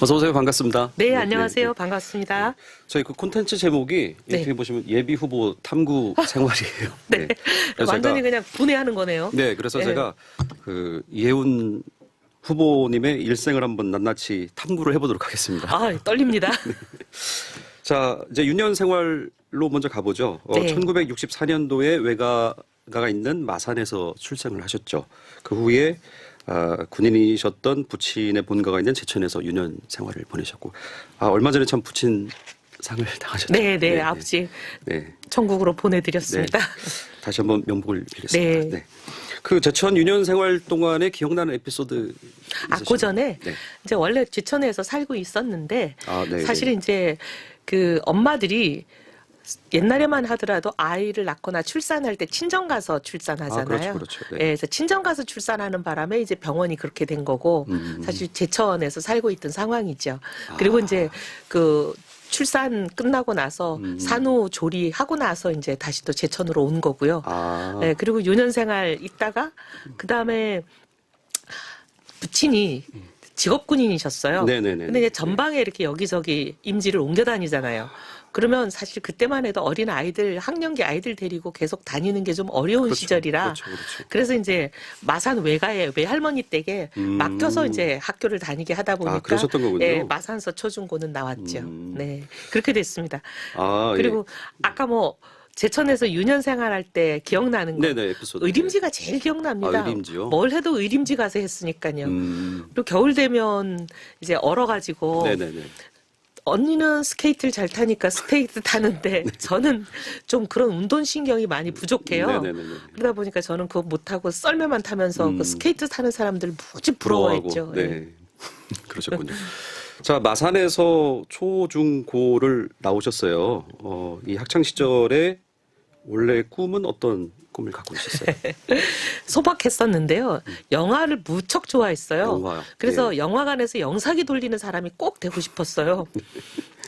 어서 오세요. 반갑습니다. 네, 안녕하세요. 반갑습니다. 저희 그 콘텐츠 제목이 이렇게 보시면 예비 후보 탐구 생활이에요. 네. 그래서 완전히 제가, 그냥 분해하는 거네요. 네, 그래서 네. 제가 그 이해운 후보님의 일생을 한번 낱낱이 탐구를 해보도록 하겠습니다. 아, 떨립니다. 자, 이제 유년 생활로 먼저 가보죠. 네. 1964년도에 외가가 있는 마산에서 출생을 하셨죠. 그 후에 군인이셨던 부친의 본가가 있는 제천에서 유년 생활을 보내셨고, 얼마 전에 참 부친상을 당하셨죠. 네, 네, 아버지 네. 천국으로 보내드렸습니다. 다시 한번 명복을 빌겠습니다. 네. 네. 그 제천 유년 생활 동안에 기억나는 에피소드 있으신가요? 그 전에 네. 이제 원래 제천에서 살고 있었는데 네, 사실은 이제 그 엄마들이 옛날에만 하더라도 아이를 낳거나 출산할 때 친정 가서 출산하잖아요. 그렇죠. 네. 예, 그래서 친정 가서 출산하는 바람에 이제 병원이 그렇게 된 거고 사실 제천에서 살고 있던 상황이죠. 그리고 이제 그 출산 끝나고 나서 산후조리하고 나서 이제 다시 또 제천으로 온 거고요. 네, 그리고 유년생활 있다가 그 다음에 부친이 직업군인이셨어요. 네네네. 근데 이제 전방에 이렇게 여기저기 임지를 옮겨 다니잖아요. 그러면 사실 그때만 해도 어린 아이들, 학령기 아이들 데리고 계속 다니는 게 좀 어려운 그렇죠. 시절이라. 그렇죠. 그래서 이제 마산 외가에 외할머니 댁에 맡겨서 이제 학교를 다니게 하다 보니까. 그러셨던 거군요. 예, 마산서 초중고는 나왔죠. 네. 그렇게 됐습니다. 예. 그리고 아까 뭐 제천에서 유년 생활할 때 기억나는 거. 네네, 에피소드. 의림지가 제일 기억납니다. 의림지요? 뭘 해도 의림지 가서 했으니까요. 그리고 겨울 되면 이제 얼어가지고 네네네. 언니는 스케이트를 잘 타니까 스케이트 타는데 저는 좀 그런 운동신경이 많이 부족해요. 네네네. 그러다 보니까 저는 그거 못하고 썰매만 타면서 그 스케이트 타는 사람들 무지 부러워했죠. 네. 예. 그러셨군요. 자, 마산에서 초, 중, 고를 나오셨어요. 이 학창 시절에 원래 꿈은 어떤 꿈을 갖고 있었어요? 소박했었는데요. 영화를 무척 좋아했어요. 영화요? 그래서 영화관에서 영사기 돌리는 사람이 꼭 되고 싶었어요.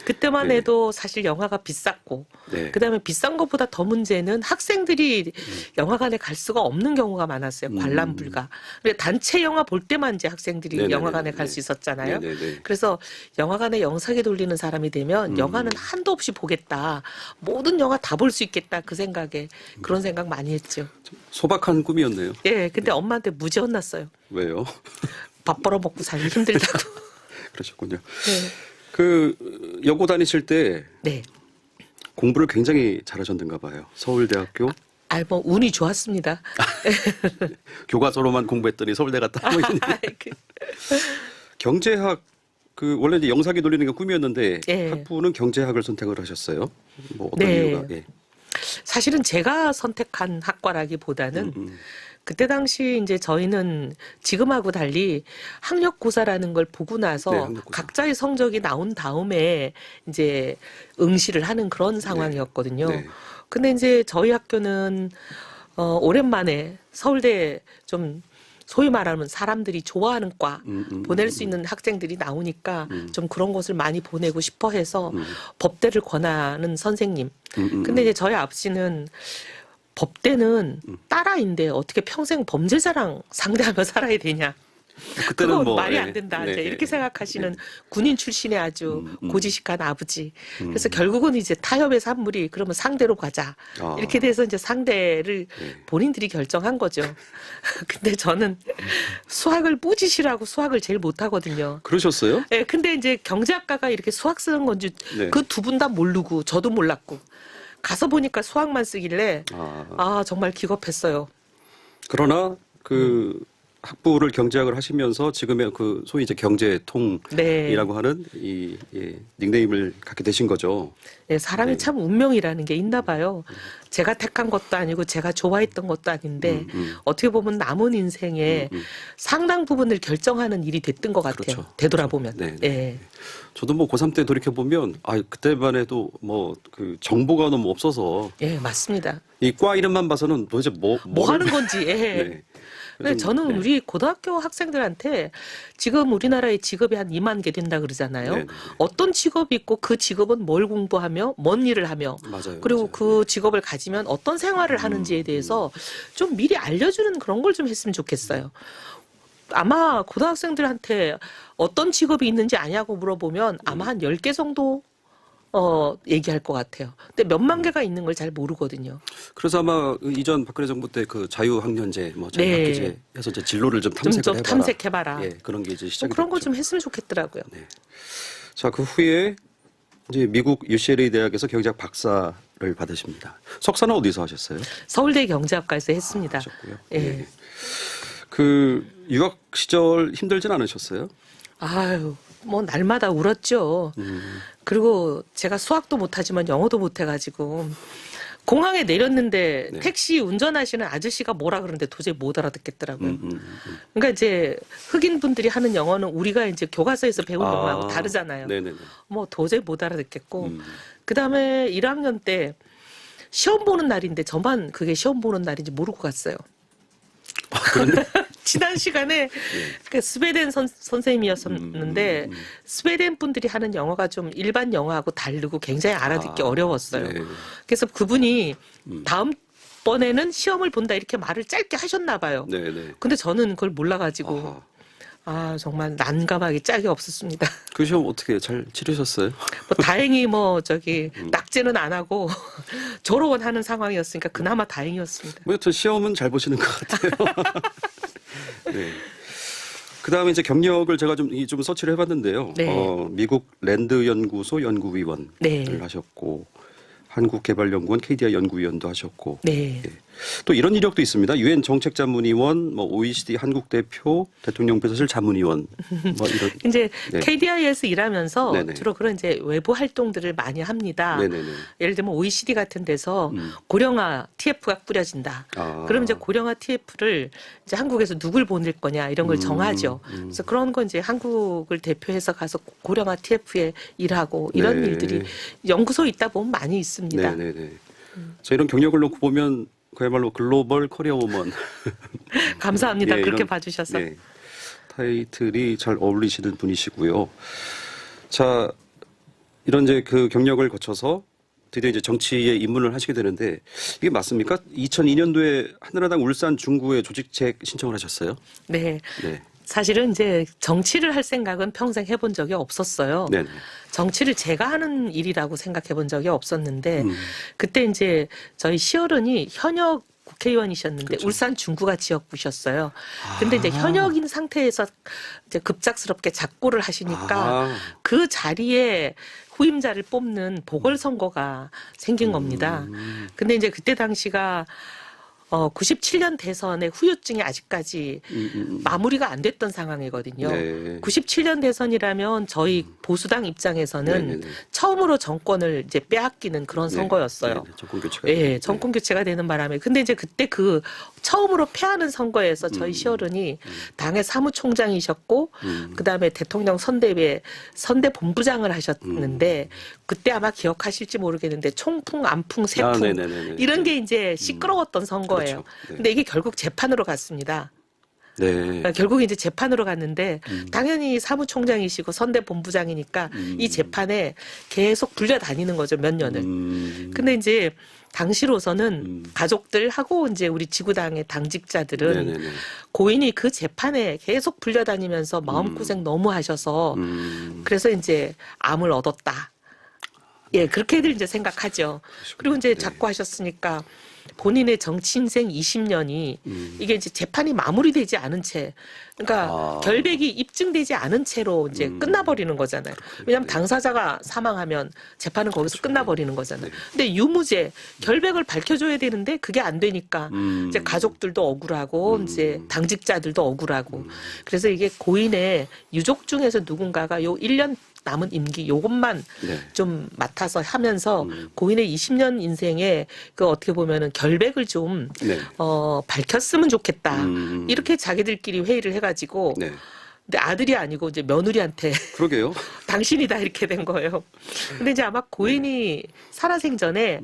그때만 네. 해도 사실 영화가 비쌌고 네. 그다음에 비싼 것보다 더 문제는 학생들이 영화관에 갈 수가 없는 경우가 많았어요. 관람 불가. 근데 단체 영화 볼 때만 이제 학생들이 네네네네. 영화관에 갈 수 있었잖아요. 네네네. 그래서 영화관에 영사기 돌리는 사람이 되면 영화는 한도 없이 보겠다. 모든 영화 다 볼 수 있겠다. 그 생각에 그런 생각 많이 했죠. 소박한 꿈이었네요. 예, 근데 엄마한테 무지 혼났어요. 왜요? 밥 벌어먹고 살기 힘들다고. 그러셨군요. 네. 그 여고 다니실 때 네. 공부를 굉장히 잘하셨는가 봐요. 서울대학교 뭐 운이 좋았습니다. 교과서로만 공부했더니 서울대 갔다. 뭐 이런 경제학 그 원래 이제 영사기 돌리는 게 꿈이었는데 예. 학부는 경제학을 선택을 하셨어요. 뭐 어떤 네. 이유가? 예. 사실은 제가 선택한 학과라기보다는 그때 당시 이제 저희는 지금하고 달리 학력고사라는 걸 보고 나서 네, 학력고사. 각자의 성적이 나온 다음에 이제 응시를 하는 그런 상황이었거든요. 네. 근데 이제 저희 학교는 오랜만에 서울대 좀 소위 말하면 사람들이 좋아하는 과 보낼 수 있는 학생들이 나오니까 좀 그런 곳을 많이 보내고 싶어 해서 법대를 권하는 선생님. 근데 이제 저희 아버지는 법대는 딸아이인데 어떻게 평생 범죄자랑 상대하며 살아야 되냐. 그때는 그거 뭐 말이 예. 안 된다. 네, 이제 네, 이렇게 네. 생각하시는 네. 군인 출신의 아주 고지식한 아버지. 그래서 결국은 이제 타협의 산물이 그러면 상대로 가자. 이렇게 돼서 이제 상대를 본인들이 결정한 거죠. 근데 저는 수학을 뿌지시라고 수학을 제일 못하거든요. 그러셨어요? 예, 근데 이제 경제학과가 이렇게 수학 쓰는 건지 네. 그 두 분 다 모르고 저도 몰랐고 가서 보니까 수학만 쓰길래 정말 기겁했어요. 그러나 그 학부를 경제학을 하시면서 지금의 그 소위 이제 경제통이라고 네. 하는 이 닉네임을 갖게 되신 거죠. 네, 사람이 네. 참 운명이라는 게 있나 봐요. 제가 택한 것도 아니고 제가 좋아했던 것도 아닌데 어떻게 보면 남은 인생의 상당 부분을 결정하는 일이 됐던 것 같아요. 그렇죠. 되돌아보면. 네, 예. 네. 저도 뭐 고3 때 돌이켜 보면 그때만 해도 뭐 그 정보가 너무 없어서 예, 맞습니다. 이 과 이름만 봐서는 도대체 뭐 하는 건지. 예. 네. 근데 저는 네. 우리 고등학교 학생들한테 지금 우리나라의 직업이 한 2만 개 된다 그러잖아요. 네네. 어떤 직업이 있고 그 직업은 뭘 공부하며 뭔 일을 하며 맞아요. 그리고 맞아요. 그 직업을 가지면 어떤 생활을 하는지에 대해서 좀 미리 알려주는 그런 걸 좀 했으면 좋겠어요. 아마 고등학생들한테 어떤 직업이 있는지 아냐고 물어보면 아마 한 10개 정도 얘기할 것 같아요. 근데 몇만 개가 있는 걸 잘 모르거든요. 그래서 아마 이전 박근혜 정부 때 그 자유학년제, 뭐 자유학기제 해서 이제 진로를 좀 탐색을 해봐라. 탐색해봐라. 예, 그런 게 이제 시작이 그런 거 됐죠. 좀 했으면 좋겠더라고요. 네. 자, 그 후에 이제 미국 UCLA 대학에서 경제학 박사를 받으십니다. 석사는 어디서 하셨어요? 서울대 경제학과에서 했습니다. 하셨고요. 예. 예. 그 유학 시절 힘들진 않으셨어요? 아유, 뭐 날마다 울었죠. 그리고 제가 수학도 못하지만 영어도 못해가지고 공항에 내렸는데 네. 택시 운전하시는 아저씨가 뭐라 그러는데 도저히 못 알아듣겠더라고요. 그러니까 이제 흑인 분들이 하는 영어는 우리가 이제 교과서에서 배운 영어하고 다르잖아요. 네네네. 뭐 도저히 못 알아듣겠고 그 다음에 1학년 때 시험 보는 날인데 저만 그게 시험 보는 날인지 모르고 갔어요. 지난 시간에 그 스웨덴 선생님이었었는데 스웨덴 분들이 하는 영어가 좀 일반 영어하고 다르고 굉장히 알아듣기 어려웠어요. 네. 그래서 그분이 다음번에는 시험을 본다 이렇게 말을 짧게 하셨나 봐요. 네네. 근데 저는 그걸 몰라가지고 아하. 아 정말 난감하게 짝이 없었습니다. 그 시험 어떻게 잘 치르셨어요? 뭐 다행히 뭐 저기 낙제는 안 하고 졸업은 하는 상황이었으니까 그나마 다행이었습니다. 뭐 여튼 시험은 잘 보시는 것 같아요. 네. 그 다음에 이제 경력을 제가 좀 서치를 해봤는데요. 네. 미국 랜드 연구소 연구위원을 네. 하셨고, 한국개발연구원 KDI 연구위원도 하셨고, 네. 예. 또 이런 이력도 있습니다. 유엔 정책자문위원, 뭐 OECD 한국 대표, 대통령 비서실 자문위원, 뭐 이런. 이제 네. KDI에서 일하면서 네네. 주로 그런 이제 외부 활동들을 많이 합니다. 네네네. 예를 들면 OECD 같은 데서 고령화 TF가 뿌려진다. 아. 그럼 이제 고령화 TF를 이제 한국에서 누굴 보낼 거냐 이런 걸 정하죠. 그래서 그런 건 이제 한국을 대표해서 가서 고령화 TF에 일하고 이런 네. 일들이 연구소에 있다 보면 많이 있습니다. 네네네. 자, 이런 경력을 놓고 보면 그야말로 글로벌 커리어 우먼. 감사합니다. 예, 그렇게 이런, 봐주셔서. 네, 타이틀이 잘 어울리시는 분이시고요. 자, 이런 이제 그 경력을 거쳐서 드디어 이제 정치에 입문을 하시게 되는데 이게 맞습니까? 2002년도에 한나라당 울산 중구에 조직책 신청을 하셨어요? 네. 네. 사실은 이제 정치를 할 생각은 평생 해본 적이 없었어요. 네. 정치를 제가 하는 일이라고 생각해 본 적이 없었는데 그때 이제 저희 시어른이 현역 국회의원이셨는데 그렇죠. 울산 중구가 지역구셨어요. 근데 이제 현역인 상태에서 이제 급작스럽게 작고를 하시니까 그 자리에 후임자를 뽑는 보궐선거가 생긴 겁니다. 근데 이제 그때 당시가 97년 대선의 후유증이 아직까지 마무리가 안 됐던 상황이거든요. 네. 97년 대선이라면 저희 보수당 입장에서는 네네네. 처음으로 정권을 이제 빼앗기는 그런 네. 선거였어요. 네. 정권 교체가. 예, 정권 교체가 되는 바람에. 근데 이제 그때 그 처음으로 패하는 선거에서 저희 시어른이 당의 사무총장이셨고, 그 다음에 대통령 선대위에 선대본부장을 하셨는데, 그때 아마 기억하실지 모르겠는데, 총풍, 안풍, 세풍. 네네네네. 이런 게 이제 시끄러웠던 선거예요. 그렇죠. 네. 근데 이게 결국 재판으로 갔습니다. 네. 그러니까 결국 이제 재판으로 갔는데 당연히 사무총장이시고 선대본부장이니까 이 재판에 계속 불려다니는 거죠, 몇 년을. 근데 이제 당시로서는 가족들하고 이제 우리 지구당의 당직자들은 네네네. 고인이 그 재판에 계속 불려다니면서 마음고생 너무 하셔서 그래서 이제 암을 얻었다. 예, 그렇게들 이제 생각하죠. 그리고 이제 자꾸 하셨으니까 본인의 정치 인생 20년이 이게 이제 재판이 마무리되지 않은 채, 그러니까 결백이 입증되지 않은 채로 이제 끝나버리는 거잖아요. 왜냐하면 당사자가 사망하면 재판은 거기서 끝나버리는 거잖아요. 근데 유무죄, 결백을 밝혀줘야 되는데 그게 안 되니까 이제 가족들도 억울하고 이제 당직자들도 억울하고 그래서 이게 고인의 유족 중에서 누군가가 요 1년 남은 임기 요것만 네. 좀 맡아서 하면서 고인의 20년 인생에 그 어떻게 보면은 결백을 좀 네. 밝혔으면 좋겠다. 이렇게 자기들끼리 회의를 해가지고 네. 근데 아들이 아니고 이제 며느리한테 그러게요. 당신이다 이렇게 된 거예요. 근데 이제 아마 고인이 살아생전에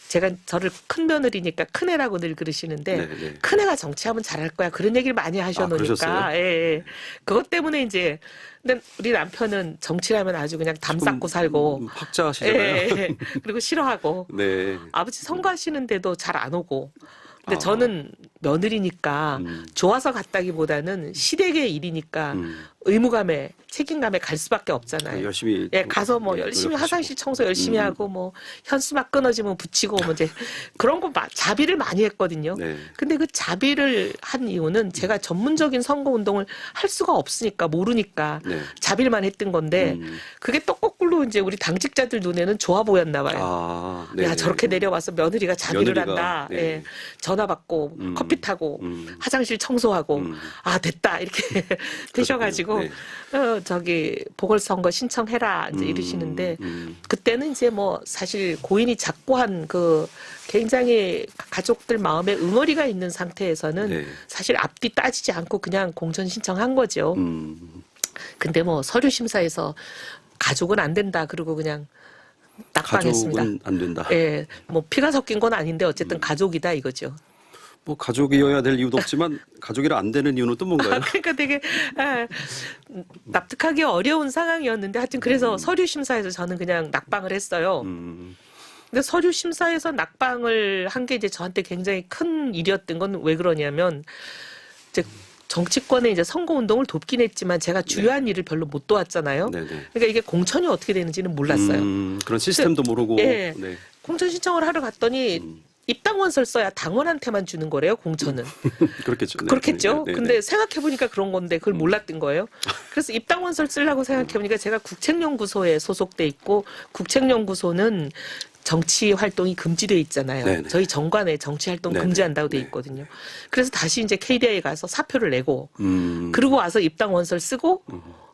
제가 저를 큰 며느리니까 큰애라고 늘 그러시는데 네. 큰애가 정치하면 잘할 거야 그런 얘기를 많이 하셔놓으니까 그러셨어요? 예. 그것 때문에 이제 근데 우리 남편은 정치라면 아주 그냥 담 쌓고 살고 학자시잖아요. 예. 그리고 싫어하고 네. 아버지 선거하시는데도 잘 안 오고 근데 저는 며느리니까 좋아서 갔다기보다는 시댁의 일이니까 의무감에 책임감에 갈 수밖에 없잖아요. 열심히 예, 가서 뭐 열심히 노력하시고. 화장실 청소 열심히 하고 뭐 현수막 끊어지면 붙이고 뭐 이제 그런 거 자비를 많이 했거든요. 네. 근데 그 자비를 한 이유는 제가 전문적인 선거 운동을 할 수가 없으니까 모르니까 네. 자비를만 했던 건데 그게 또 거꾸로 이제 우리 당직자들 눈에는 좋아 보였나 봐요. 아, 야, 네. 저렇게 내려와서 며느리가 자비를 며느리가, 한다. 네. 예. 전화 받고 커피 타고 화장실 청소하고 아 됐다 이렇게 되셔가지고 네. 저기 보궐선거 신청해라 이제 이러시는데 그때는 이제 뭐 사실 고인이 작고한 그 굉장히 가족들 마음에 응어리가 있는 상태에서는 네. 사실 앞뒤 따지지 않고 그냥 공천 신청한 거죠. 근데 뭐 서류 심사에서 가족은 안 된다 그러고 그냥 낙방했습니다. 가족은 안 된다. 예, 뭐 피가 섞인 건 아닌데 어쨌든 가족이다 이거죠. 뭐 가족이어야 될 이유도 없지만 가족이라 안 되는 이유는 또 뭔가요? 그러니까 되게 납득하기 어려운 상황이었는데 하여튼 그래서 서류 심사에서 저는 그냥 낙방을 했어요. 근데 서류 심사에서 낙방을 한 게 이제 저한테 굉장히 큰 일이었던 건 왜 그러냐면 이제 정치권에 이제 선거 운동을 돕긴 했지만 제가 주요한 일을 별로 못 도왔잖아요. 네네. 그러니까 이게 공천이 어떻게 되는지는 몰랐어요. 그런 시스템도 모르고. 예. 네. 공천 신청을 하러 갔더니 입당원서를 써야 당원한테만 주는 거래요, 공천은. 그렇겠죠. 네. 그렇겠죠. 네. 네. 근데 생각해보니까 그런 건데 그걸 몰랐던 거예요. 그래서 입당원서를 쓰려고 생각해보니까 제가 국책연구소에 소속돼 있고 국책연구소는 정치 활동이 금지돼 있잖아요. 네네. 저희 정관에 정치 활동 네네. 금지한다고 돼 네. 있거든요. 그래서 다시 이제 KDI에 가서 사표를 내고 음. 그러고 와서 입당 원서를 쓰고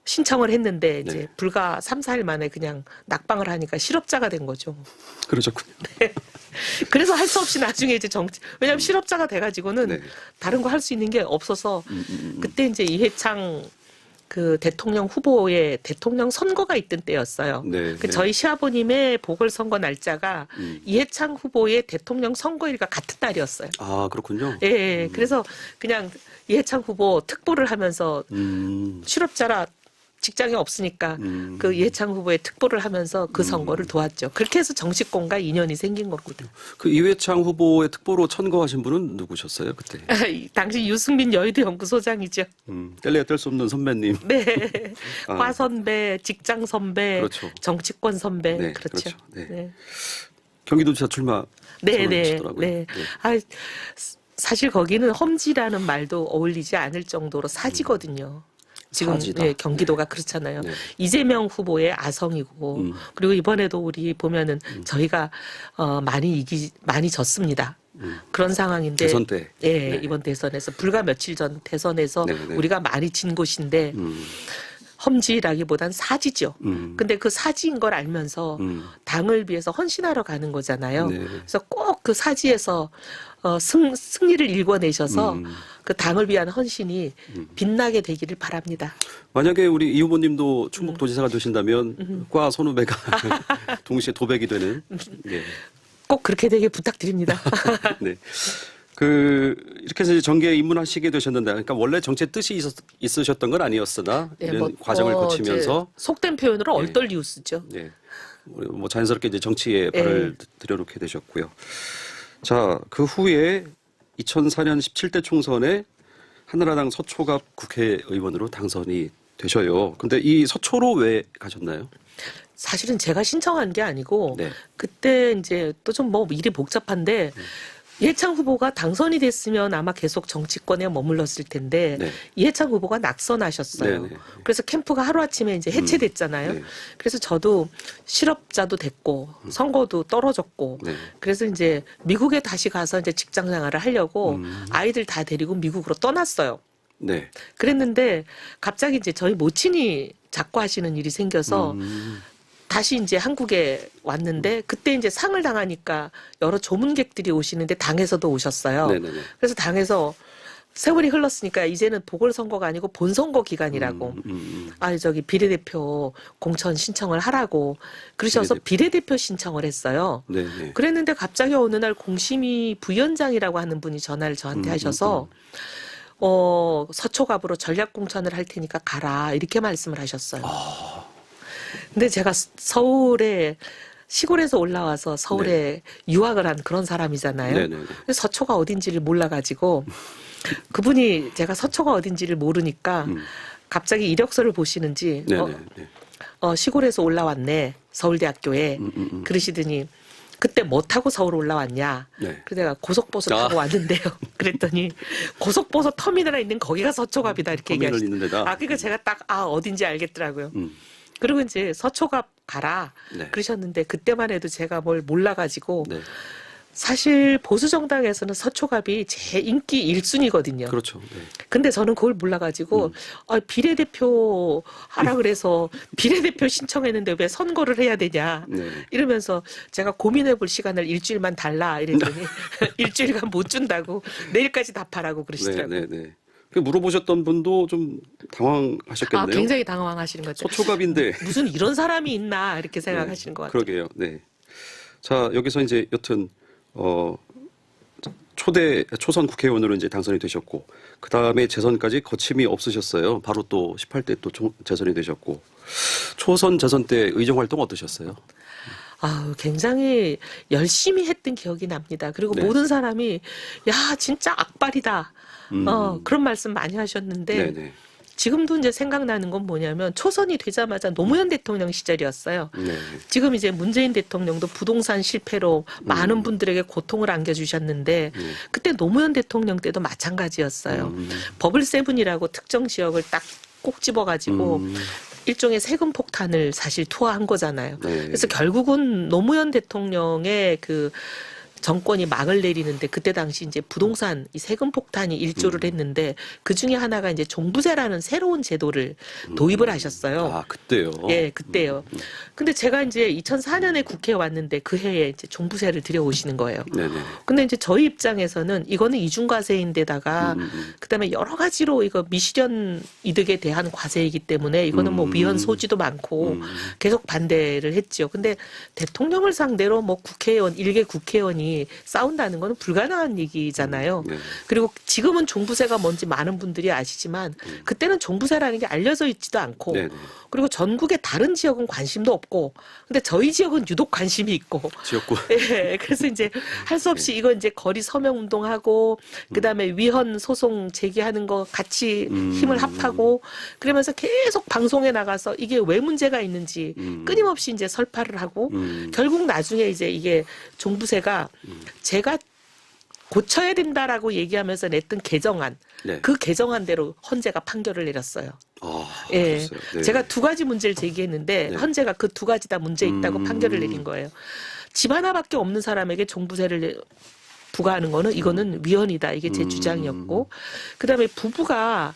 신청을 했는데 이제 네. 불과 3, 4일 만에 그냥 낙방을 하니까 실업자가 된 거죠. 그러셨군요. 그래서 할 수 없이 나중에 이제 왜냐하면 실업자가 돼가지고는 네. 다른 거 할 수 있는 게 없어서 그때 이제 이회창 그 대통령 후보의 대통령 선거가 있던 때였어요. 네, 그 네. 저희 시아버님의 보궐선거 날짜가 이해창 후보의 대통령 선거일과 같은 날이었어요. 아, 그렇군요. 예, 예. 그래서 그냥 이해창 후보 특보를 하면서 실업자라 직장이 없으니까 그 이해창 후보의 특보를 하면서 그 선거를 도왔죠. 그렇게 해서 정치권과 인연이 생긴 겁니다. 그 이회창 후보의 특보로 천거하신 분은 누구셨어요, 그때? 당시 유승민 여의도 연구소장이죠. 뗄래야 뗄 수 없는 선배님. 네. 아. 과 선배, 직장 선배, 그렇죠. 정치권 선배. 네, 그렇죠. 그렇죠. 네. 네. 경기도지사 출마 네, 네. 선언하시더라고요. 네. 아, 사실 거기는 험지라는 말도 어울리지 않을 정도로 사지거든요. 지금 사지다. 예, 경기도가 그렇잖아요. 네. 이재명 후보의 아성이고 그리고 이번에도 우리 보면은 저희가 많이 졌습니다. 그런 상황인데 대선 때. 예, 네. 이번 대선에서 불과 며칠 전 대선에서 네, 네. 우리가 많이 진 곳인데 험지라기보단 사지죠. 근데 그 사지인 걸 알면서 당을 위해서 헌신하러 가는 거잖아요. 네. 그래서 꼭 그 사지에서 승리를 일궈내셔서 그 당을 위한 헌신이 빛나게 되기를 바랍니다. 만약에 우리 이 후보님도 충북도지사가 되신다면 과 선후배가 동시에 도백이 되는. 네. 꼭 그렇게 되길 부탁드립니다. 네. 이렇게 해서 이제 정계에 입문하시게 되셨는데, 그러니까 원래 정치의 뜻이 있으셨던 건 아니었으나 네, 이런 과정을 거치면서 이제 속된 표현으로 네. 얼떨리우스죠. 네. 뭐 자연스럽게 이제 정치에 발을 들여놓게 되셨고요. 자, 그 후에 2004년 17대 총선에 한나라당 서초갑 국회의원으로 당선이 되셔요. 근데 이 서초로 왜 가셨나요? 사실은 제가 신청한 게 아니고 네. 그때 이제 또 좀 뭐 일이 복잡한데 이해창 후보가 당선이 됐으면 아마 계속 정치권에 머물렀을 텐데 네. 이해창 후보가 낙선하셨어요. 네네. 그래서 캠프가 하루아침에 이제 해체됐잖아요. 네. 그래서 저도 실업자도 됐고 선거도 떨어졌고 네. 그래서 이제 미국에 다시 가서 이제 직장 생활을 하려고 아이들 다 데리고 미국으로 떠났어요. 네. 그랬는데 갑자기 이제 저희 모친이 작고하시는 일이 생겨서 다시 이제 한국에 왔는데 그때 이제 상을 당하니까 여러 조문객들이 오시는데 당에서도 오셨어요. 네네네. 그래서 당에서 세월이 흘렀으니까 이제는 보궐선거가 아니고 본선거 기간이라고. 저기 비례대표 공천 신청을 하라고 그러셔서 비례대표 신청을 했어요. 네네. 그랬는데 갑자기 어느 날 공심위 부위원장이라고 하는 분이 전화를 저한테 하셔서 서초갑으로 전략공천을 할 테니까 가라 이렇게 말씀을 하셨어요. 근데 제가 서울에 시골에서 올라와서 서울에 유학을 한 그런 사람이잖아요. 네네. 그래서 서초가 어딘지를 몰라가지고 그분이 제가 서초가 어딘지를 모르니까 갑자기 이력서를 보시는지 네네. 시골에서 올라왔네 서울대학교에 그러시더니 그때 뭐 타고 서울 올라왔냐? 네. 그래서 내가 고속버스 타고 왔는데요. 그랬더니 고속버스 터미널에 있는 거기가 서초갑이다 이렇게 터미널 얘기하시죠. 있는 데다. 그러니까 제가 딱 어딘지 알겠더라고요. 음. 그리고 이제 서초갑 가라 네. 그러셨는데 그때만 해도 제가 뭘 몰라가지고 네. 사실 보수 정당에서는 서초갑이 제 인기 1순위거든요. 그렇죠. 네. 근데 저는 그걸 몰라가지고 비례대표 하라 그래서 비례대표 신청했는데 왜 선거를 해야 되냐 네. 이러면서 제가 고민해볼 시간을 일주일만 달라 이랬더니 일주일간 못 준다고 내일까지 답하라고 그러시더라고요. 네. 그 물어보셨던 분도 좀 당황하셨겠네요. 굉장히 당황하시는 거죠. 서초갑인데. 무슨 이런 사람이 있나 이렇게 생각하시는 것 같아요. 그러게요. 네. 자, 여기서 이제 여튼 초선 국회의원으로 이제 당선이 되셨고 그 다음에 재선까지 거침이 없으셨어요. 바로 또 18대 또 재선이 되셨고 초선 재선 때 의정 활동 어떠셨어요? 굉장히 열심히 했던 기억이 납니다. 그리고 네. 모든 사람이 야 진짜 악발이다. 그런 말씀 많이 하셨는데 네네. 지금도 이제 생각나는 건 뭐냐면 초선이 되자마자 노무현 대통령 시절이었어요. 네. 지금 이제 문재인 대통령도 부동산 실패로 많은 분들에게 고통을 안겨주셨는데 그때 노무현 대통령 때도 마찬가지였어요. 버블 세븐이라고 특정 지역을 딱 꼭 집어가지고 일종의 세금 폭탄을 사실 투하한 거잖아요. 네. 그래서 결국은 노무현 대통령의 그 정권이 막을 내리는데 그때 당시 이제 부동산 이 세금 폭탄이 일조를 했는데 그 중에 하나가 이제 종부세라는 새로운 제도를 도입을 하셨어요. 그때요? 예, 그때요. 근데 제가 이제 2004년에 국회에 왔는데 그 해에 이제 종부세를 들여오시는 거예요. 네네. 근데 이제 저희 입장에서는 이거는 이중과세인데다가 그다음에 여러 가지로 이거 미실현 이득에 대한 과세이기 때문에 이거는 뭐 위헌 소지도 많고 계속 반대를 했죠. 근데 대통령을 상대로 뭐 국회의원 일개 국회의원이 싸운다는 건 불가능한 얘기잖아요. 네. 그리고 지금은 종부세가 뭔지 많은 분들이 아시지만 그때는 종부세라는 게 알려져 있지도 않고 네네. 그리고 전국의 다른 지역은 관심도 없고 근데 저희 지역은 유독 관심이 있고 지역구. 예, 그래서 이제 할 수 없이 이거 이제 거리 서명 운동하고 그다음에 위헌 소송 제기하는 거 같이 힘을 합하고 그러면서 계속 방송에 나가서 이게 왜 문제가 있는지 끊임없이 이제 설파를 하고 결국 나중에 이제 이게 종부세가 제가 고쳐야 된다라고 얘기하면서 냈던 개정안 네. 그 개정안대로 헌재가 판결을 내렸어요. 예, 그랬어요. 네. 제가 두 가지 문제를 제기했는데 네. 헌재가 그 두 가지 다 문제 있다고 판결을 내린 거예요. 집 하나밖에 없는 사람에게 종부세를 부과하는 거는 이거는 위헌이다. 이게 제 주장이었고 그다음에 부부가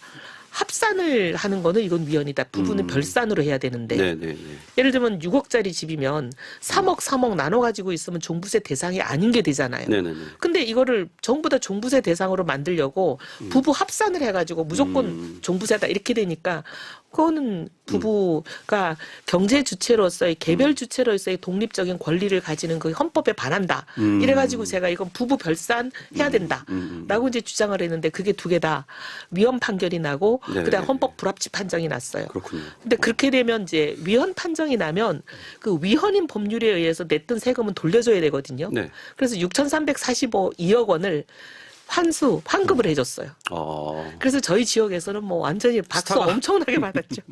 합산을 하는 거는 이건 위헌이다. 부부는 별산으로 해야 되는데 네네네. 예를 들면 6억짜리 집이면 3억 나눠 가지고 있으면 종부세 대상이 아닌 게 되잖아요. 네네네. 근데 이거를 전부 다 종부세 대상으로 만들려고 부부 합산을 해가지고 무조건 종부세다 이렇게 되니까 그거는 부부가 경제 주체로서의 개별 주체로서의 독립적인 권리를 가지는 그 헌법에 반한다. 이래가지고 제가 이건 부부 별산 해야 된다라고 이제 주장을 했는데 그게 두 개 다 위헌 판결이 나고 네. 그다음 헌법 불합치 판정이 났어요. 그렇군요. 근데 그렇게 되면 이제 위헌 판정이 나면 그 위헌인 법률에 의해서 냈던 세금은 돌려줘야 되거든요. 네. 그래서 6,345억 원을 환급을 해줬어요. 그래서 저희 지역에서는 뭐 완전히 박수 스타가. 엄청나게 받았죠.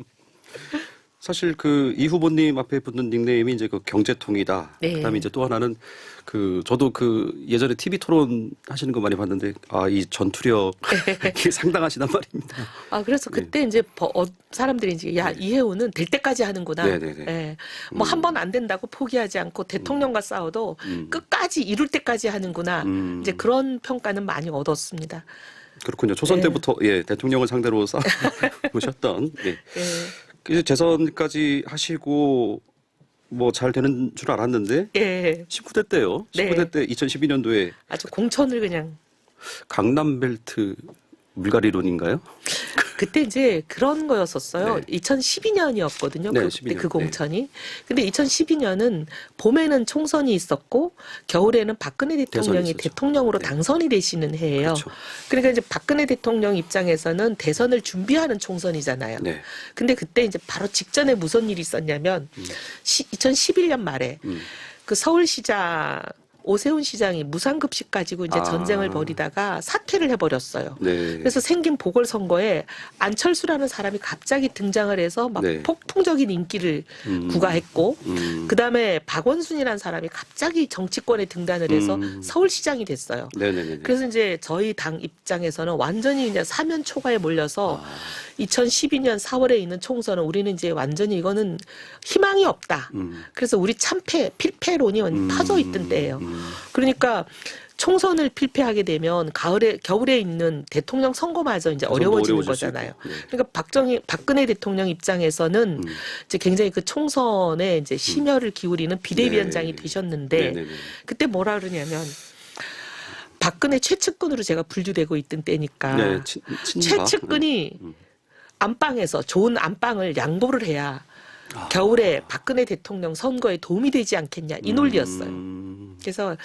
사실 그 이 후보님 앞에 붙는 닉네임이 이제 그 경제통이다. 네. 그다음에 이제 또 하나는 그 저도 그 예전에 TV 토론 하시는 거 많이 봤는데 이 전투력이 상당하시단 말입니다. 그래서 그때 이제 사람들이 이제 이해우는 될 때까지 하는구나. 네네네. 예. 뭐 한 번 안 된다고 포기하지 않고 대통령과 싸워도 끝까지 이룰 때까지 하는구나. 이제 그런 평가는 많이 얻었습니다. 그렇군요. 초선 때부터 대통령을 상대로 싸우셨던. 예. 이제 재선까지 하시고 뭐 잘 되는 줄 알았는데 19대 때요. 19대 때 2012년도에 아주 공천을 그냥 강남벨트 물갈이론인가요? 그때 이제 그런 거였었어요. 2012년이었거든요. 네, 그때 12년. 그 공천이. 근데 2012년은 봄에는 총선이 있었고 겨울에는 박근혜 대통령이 있었죠. 대통령으로 당선이 되시는 해예요. 그렇죠. 그러니까 이제 박근혜 대통령 입장에서는 대선을 준비하는 총선이잖아요. 네. 근데 그때 이제 바로 직전에 무슨 일이 있었냐면 2011년 말에 그 서울시장 오세훈 시장이 무상급식 가지고 이제 아. 전쟁을 벌이다가 사퇴를 해버렸어요. 네. 그래서 생긴 보궐선거에 안철수라는 사람이 갑자기 등장을 해서 막 네. 폭풍적인 인기를 구가했고, 음. 그 다음에 박원순이라는 사람이 갑자기 정치권에 등단을 해서 서울시장이 됐어요. 네네네. 그래서 이제 저희 당 입장에서는 완전히 그냥 사면 초과에 몰려서 아. 2012년 4월에 있는 총선은 우리는 이제 완전히 이거는 희망이 없다. 그래서 우리 참패, 필패론이 퍼져 있던 때예요. 그러니까 총선을 필패하게 되면 겨울에 있는 대통령 선거마저 이제 어려워지는 어려워질 수 거잖아요. 있고. 네. 그러니까 박근혜 대통령 입장에서는 이제 굉장히 그 총선에 이제 심혈을 기울이는 비대위원장이 네. 되셨는데 네네네. 그때 뭐라 그러냐면 박근혜 최측근으로 제가 분류되고 있던 때니까 네, 친박. 최측근이 안방에서 좋은 안방을 양보를 해야 아. 겨울에 박근혜 대통령 선거에 도움이 되지 않겠냐 이 논리였어요. 그래서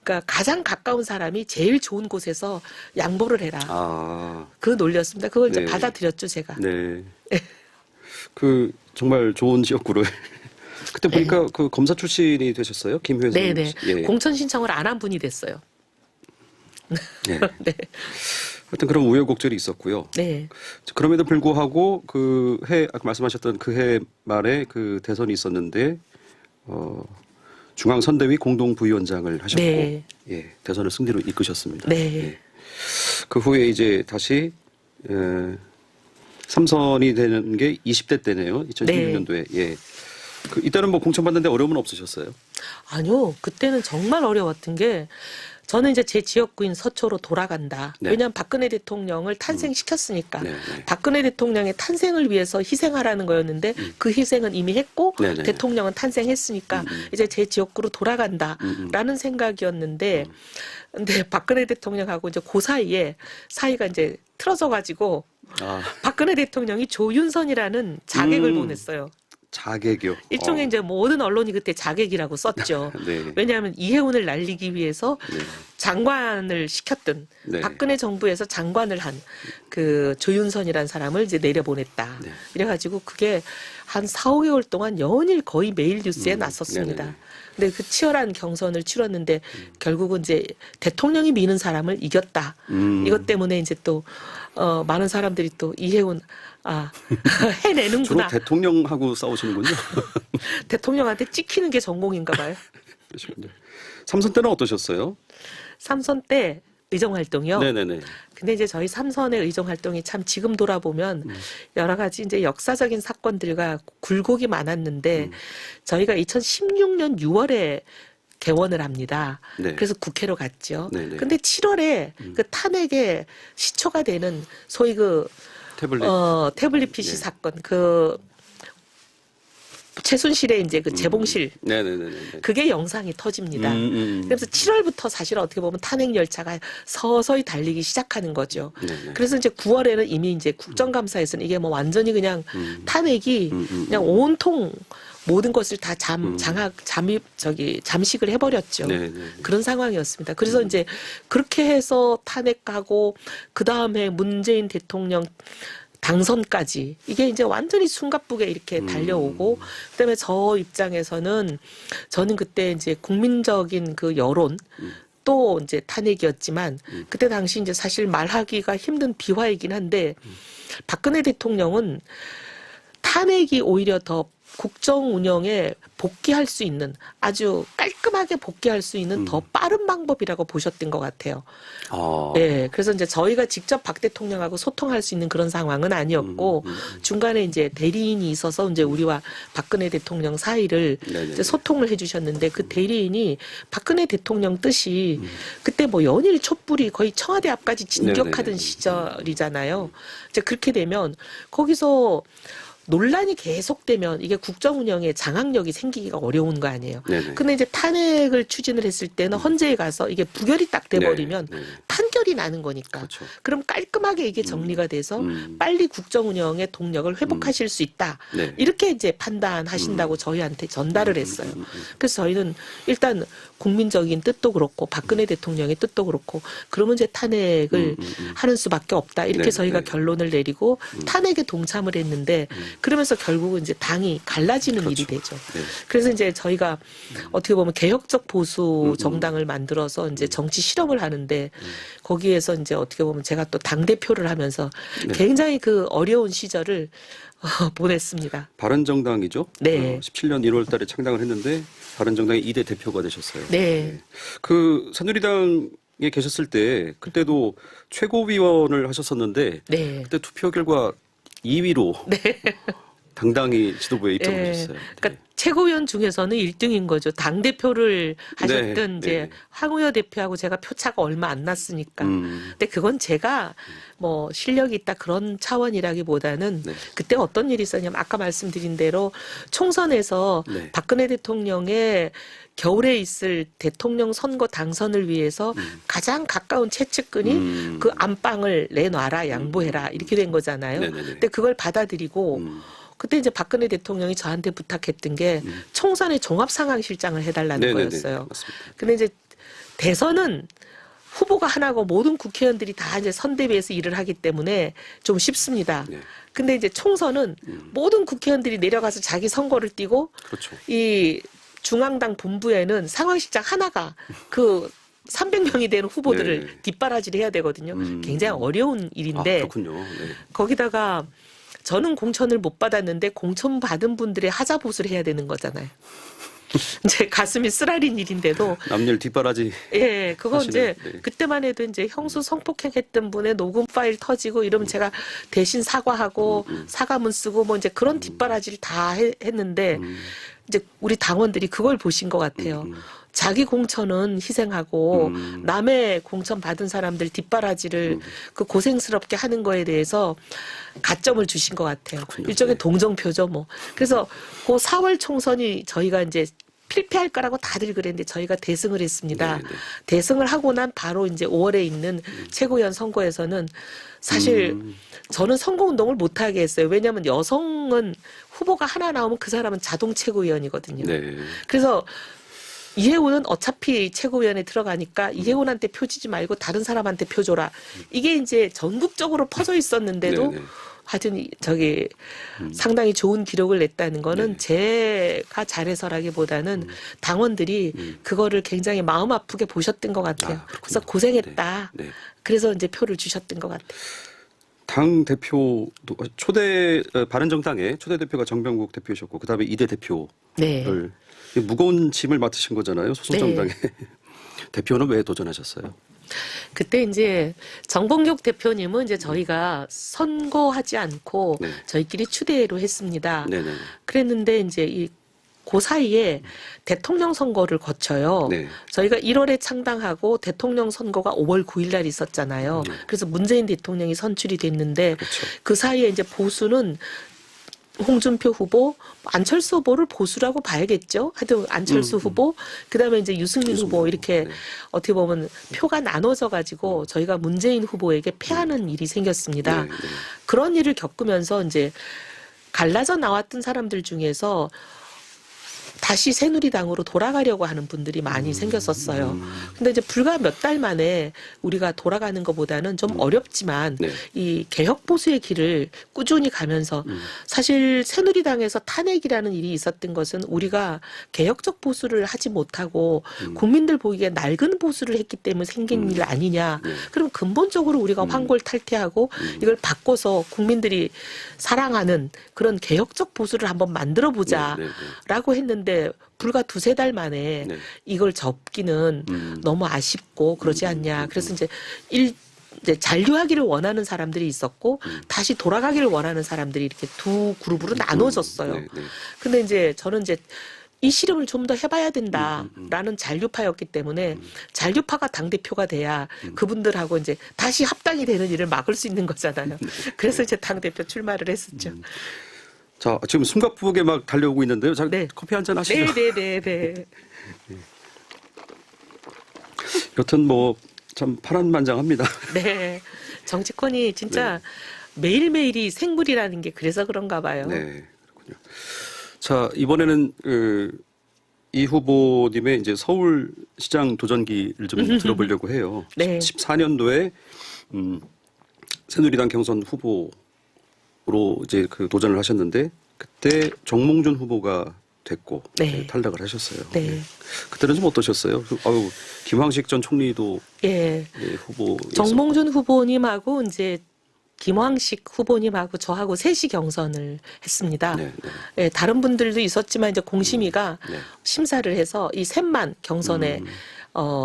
그러니까 가장 가까운 사람이 제일 좋은 곳에서 양보를 해라. 아, 그 논리였습니다. 그걸 이제 네. 받아들였죠 제가. 네. 그 정말 좋은 지역구를 그때 보니까 그 검사 출신이 되셨어요, 김효선 네네. 씨. 예. 공천 신청을 안 한 분이 됐어요. 예. 네. 하여튼 그런 우여곡절이 있었고요. 네. 그럼에도 불구하고 그 해 아까 말씀하셨던 그 해 말에 그 대선이 있었는데 중앙선대위 공동부위원장을 하셨고 네. 예, 대선을 승리로 이끄셨습니다. 네. 예. 그 후에 이제 다시 3선이 되는 게 20대 때네요. 2016년도에. 예. 그 이때는 뭐 공천받는데 어려움은 없으셨어요? 아니요. 그때는 정말 어려웠던 게 저는 이제 제 지역구인 서초로 돌아간다. 네. 왜냐하면 박근혜 대통령을 탄생시켰으니까. 네, 네. 박근혜 대통령의 탄생을 위해서 희생하라는 거였는데 그 희생은 이미 했고 네, 네. 대통령은 탄생했으니까 이제 제 지역구로 돌아간다라는 생각이었는데 근데 박근혜 대통령하고 이제 그 사이에 사이가 이제 틀어져 가지고 아, 박근혜 대통령이 조윤선이라는 자객을 보냈어요. 자객이요. 일종의 이제 모든 언론이 그때 자객이라고 썼죠. 네. 왜냐하면 이해운을 날리기 위해서 네. 장관을 시켰던 네. 박근혜 정부에서 장관을 한 그 조윤선이라는 사람을 이제 내려보냈다. 네. 이래가지고 그게 한 4, 5개월 동안 연일 거의 매일 뉴스에 났었습니다. 네네. 근데 그 치열한 경선을 치렀는데 결국은 이제 대통령이 미는 사람을 이겼다. 이것 때문에 이제 또 많은 사람들이 또 이해운 주로 해내는구나. 대통령하고 싸우시는군요. 대통령한테 찍히는 게 전공인가 봐요. 그러시군요. 3선 때는 어떠셨어요? 3선 때 의정 활동이요. 네네네. 근데 이제 저희 3선의 의정 활동이 참 지금 돌아보면 여러 가지 이제 역사적인 사건들과 굴곡이 많았는데 저희가 2016년 6월에 개원을 합니다. 네. 그래서 국회로 갔죠. 네네. 근데 7월에 그 탄핵의 시초가 되는 소위 그 태블릿 PC 네. 사건 그 최순실의 이제 그 재봉실 네네네. 그게 영상이 터집니다. 그래서 7월부터 사실 어떻게 보면 탄핵 열차가 서서히 달리기 시작하는 거죠. 네네. 그래서 이제 9월에는 이미 이제 국정감사에서는 이게 뭐 완전히 그냥 탄핵이 그냥 온통 모든 것을 다 잠식을 해버렸죠. 네네. 그런 상황이었습니다. 그래서 이제 그렇게 해서 탄핵하고 그 다음에 문재인 대통령 당선까지 이게 이제 완전히 숨가쁘게 이렇게 달려오고 그다음에 저 입장에서는 저는 그때 이제 국민적인 그 여론 또 이제 탄핵이었지만 그때 당시 이제 사실 말하기가 힘든 비화이긴 한데 박근혜 대통령은 탄핵이 오히려 더 국정 운영에 복귀할 수 있는 아주 깔끔하게 복귀할 수 있는 더 빠른 방법이라고 보셨던 것 같아요. 네, 그래서 이제 저희가 직접 박 대통령하고 소통할 수 있는 그런 상황은 아니었고 중간에 이제 대리인이 있어서 이제 우리와 박근혜 대통령 사이를 이제 소통을 해주셨는데 그 대리인이 박근혜 대통령 뜻이 그때 뭐 연일 촛불이 거의 청와대 앞까지 진격하던 시절이잖아요. 이제 그렇게 되면 거기서 논란이 계속되면 이게 국정 운영에 장악력이 생기기가 어려운 거 아니에요. 네네. 근데 이제 탄핵을 추진을 했을 때는 헌재에 가서 이게 부결이 딱 돼버리면 네네. 품절이 나는 거니까. 그렇죠. 그럼 깔끔하게 이게 정리가 돼서 빨리 국정 운영의 동력을 회복하실 수 있다. 네. 이렇게 이제 판단하신다고 저희한테 전달을 했어요. 그래서 저희는 일단 국민적인 뜻도 그렇고 박근혜 대통령의 뜻도 그렇고 그러면 이제 탄핵을 하는 수밖에 없다. 이렇게 네, 저희가 네. 결론을 내리고 탄핵에 동참을 했는데 그러면서 결국은 이제 당이 갈라지는 그렇죠. 일이 되죠. 네. 그래서 이제 저희가 어떻게 보면 개혁적 보수 정당을 만들어서 이제 정치 실험을 하는데 거기에서 이제 어떻게 보면 제가 또 당 대표를 하면서 네. 굉장히 그 어려운 시절을 보냈습니다. 바른정당이죠. 네. 17년 1월 달에 창당을 했는데 바른정당의 2대 대표가 되셨어요. 네. 그 새누리당에 계셨을 때 그때도 최고위원을 하셨었는데 네. 그때 투표 결과 2위로 당당히 지도부에 입성을 네. 하셨어요. 그러니까 최고위원 중에서는 1등인 거죠. 당 대표를 하셨던 네, 이제 네. 황우여 대표하고 제가 표차가 얼마 안 났으니까. 음. 근데 그건 제가 뭐 실력이 있다 그런 차원이라기보다는 네. 그때 어떤 일이 있었냐면 아까 말씀드린 대로 총선에서 네. 박근혜 대통령의 겨울에 있을 대통령 선거 당선을 위해서 가장 가까운 최측근이 그 안방을 내놔라 양보해라 이렇게 된 거잖아요. 네네네. 근데 그걸 받아들이고 그때 이제 박근혜 대통령이 저한테 부탁했던 게 총선의 종합상황실장을 해달라는 네네네. 거였어요. 맞습니다. 근데 이제 대선은 후보가 하나고 모든 국회의원들이 다 이제 선대위에서 일을 하기 때문에 좀 쉽습니다. 네. 근데 이제 총선은 모든 국회의원들이 내려가서 자기 선거를 뛰고 그렇죠. 이 중앙당 본부에는 상황실장 하나가 그 300명이 되는 후보들을 네. 뒷바라지를 해야 되거든요. 굉장히 어려운 일인데 그렇군요. 네. 거기다가 저는 공천을 못 받았는데 공천 받은 분들의 하자보수를 해야 되는 거잖아요. 이제 가슴이 쓰라린 일인데도 남일 뒷바라지. 예, 그건 이제 사실은, 네. 그때만 해도 이제 형수 성폭행했던 분의 녹음 파일 터지고 이러면 제가 대신 사과하고 사과문 쓰고 뭐 이제 그런 뒷바라지를 다 했는데 이제 우리 당원들이 그걸 보신 것 같아요. 자기 공천은 희생하고 남의 공천 받은 사람들 뒷바라지를 그 고생스럽게 하는 거에 대해서 가점을 주신 것 같아요. 그렇군요. 일종의 네. 동정표죠, 뭐. 그래서 그 4월 총선이 저희가 이제 필패할 거라고 다들 그랬는데 저희가 대승을 했습니다. 네, 네. 대승을 하고 난 바로 이제 5월에 있는 최고위원 선거에서는 사실 저는 선거운동을 못하게 했어요. 왜냐하면 여성은 후보가 하나 나오면 그 사람은 자동 최고위원이거든요. 네. 그래서 이혜훈은 어차피 최고위원회 들어가니까 이혜훈한테 표 주지 말고 다른 사람한테 표 줘라. 이게 이제 전국적으로 퍼져 있었는데도 네네. 하여튼 저기 상당히 좋은 기록을 냈다는 거는 네. 제가 잘해서라기보다는 당원들이 그거를 굉장히 마음 아프게 보셨던 것 같아요. 그렇군요. 그래서 고생했다. 네. 네. 그래서 이제 표를 주셨던 것 같아요. 당 대표도 바른정당의 초대 대표가 정병국 대표이셨고 그다음에 2대 대표를 네. 무거운 짐을 맡으신 거잖아요. 소속 네. 정당의 대표는 왜 도전하셨어요? 그때 이제 정봉juk 대표님은 이제 저희가 선거하지 않고 네. 저희끼리 추대로 했습니다. 네네. 그랬는데 이제 그 사이에 대통령 선거를 거쳐요. 네. 저희가 1월에 창당하고 대통령 선거가 5월 9일 날 있었잖아요. 그래서 문재인 대통령이 선출이 됐는데 그렇죠. 그 사이에 이제 보수는 홍준표 후보, 안철수 후보를 보수라고 봐야겠죠. 하여튼 안철수 후보, 그다음에 이제 유승민 후보 이렇게 네. 어떻게 보면 표가 나눠져 가지고 저희가 문재인 후보에게 패하는 일이 생겼습니다. 네, 네. 그런 일을 겪으면서 이제 갈라져 나왔던 사람들 중에서 다시 새누리당으로 돌아가려고 하는 분들이 많이 생겼었어요. 근데 이제 불과 몇 달 만에 우리가 돌아가는 것보다는 좀 어렵지만 네. 이 개혁 보수의 길을 꾸준히 가면서 사실 새누리당에서 탄핵이라는 일이 있었던 것은 우리가 개혁적 보수를 하지 못하고 국민들 보기에 낡은 보수를 했기 때문에 생긴 일 아니냐. 네. 그럼 근본적으로 우리가 황골탈퇴하고 이걸 바꿔서 국민들이 사랑하는 그런 개혁적 보수를 한번 만들어 보자라고 했는데 불과 2-3달 만에 네. 이걸 접기는 너무 아쉽고 그러지 않냐. 그래서 이제 이제 잔류하기를 원하는 사람들이 있었고 다시 돌아가기를 원하는 사람들이 이렇게 두 그룹으로 나눠졌어요. 네, 네. 근데 이제 저는 이제 이 실험을 좀 더 해봐야 된다라는 잔류파였기 때문에 잔류파가 당대표가 돼야 그분들하고 이제 다시 합당이 되는 일을 막을 수 있는 거잖아요. 그래서 이제 당대표 출마를 했었죠. 자, 지금 숨가쁘게 막 달려오고 있는데요. 자, 네. 커피 한잔 하시죠. 네네네. 여튼 뭐 참 파란만장합니다. 네. 정치권이 진짜 매일매일이 생물이라는 게 그래서 그런가 봐요. 네, 그렇군요. 자, 이번에는 이 후보님의 이제 서울시장 도전기를 좀 들어보려고 해요. 네. 14년도에 새누리당 경선 후보로 이제 그 도전을 하셨는데 그때 정몽준 후보가 됐고 네. 탈락을 하셨어요. 네. 예. 그때는 좀 어떠셨어요? 아유, 김황식 전 총리도 예. 후보 정몽준 후보님하고 이제 김황식 후보님하고 저하고 셋이 경선을 했습니다. 네, 네. 예, 다른 분들도 있었지만 이제 공심위가 네. 심사를 해서 이 셋만 경선에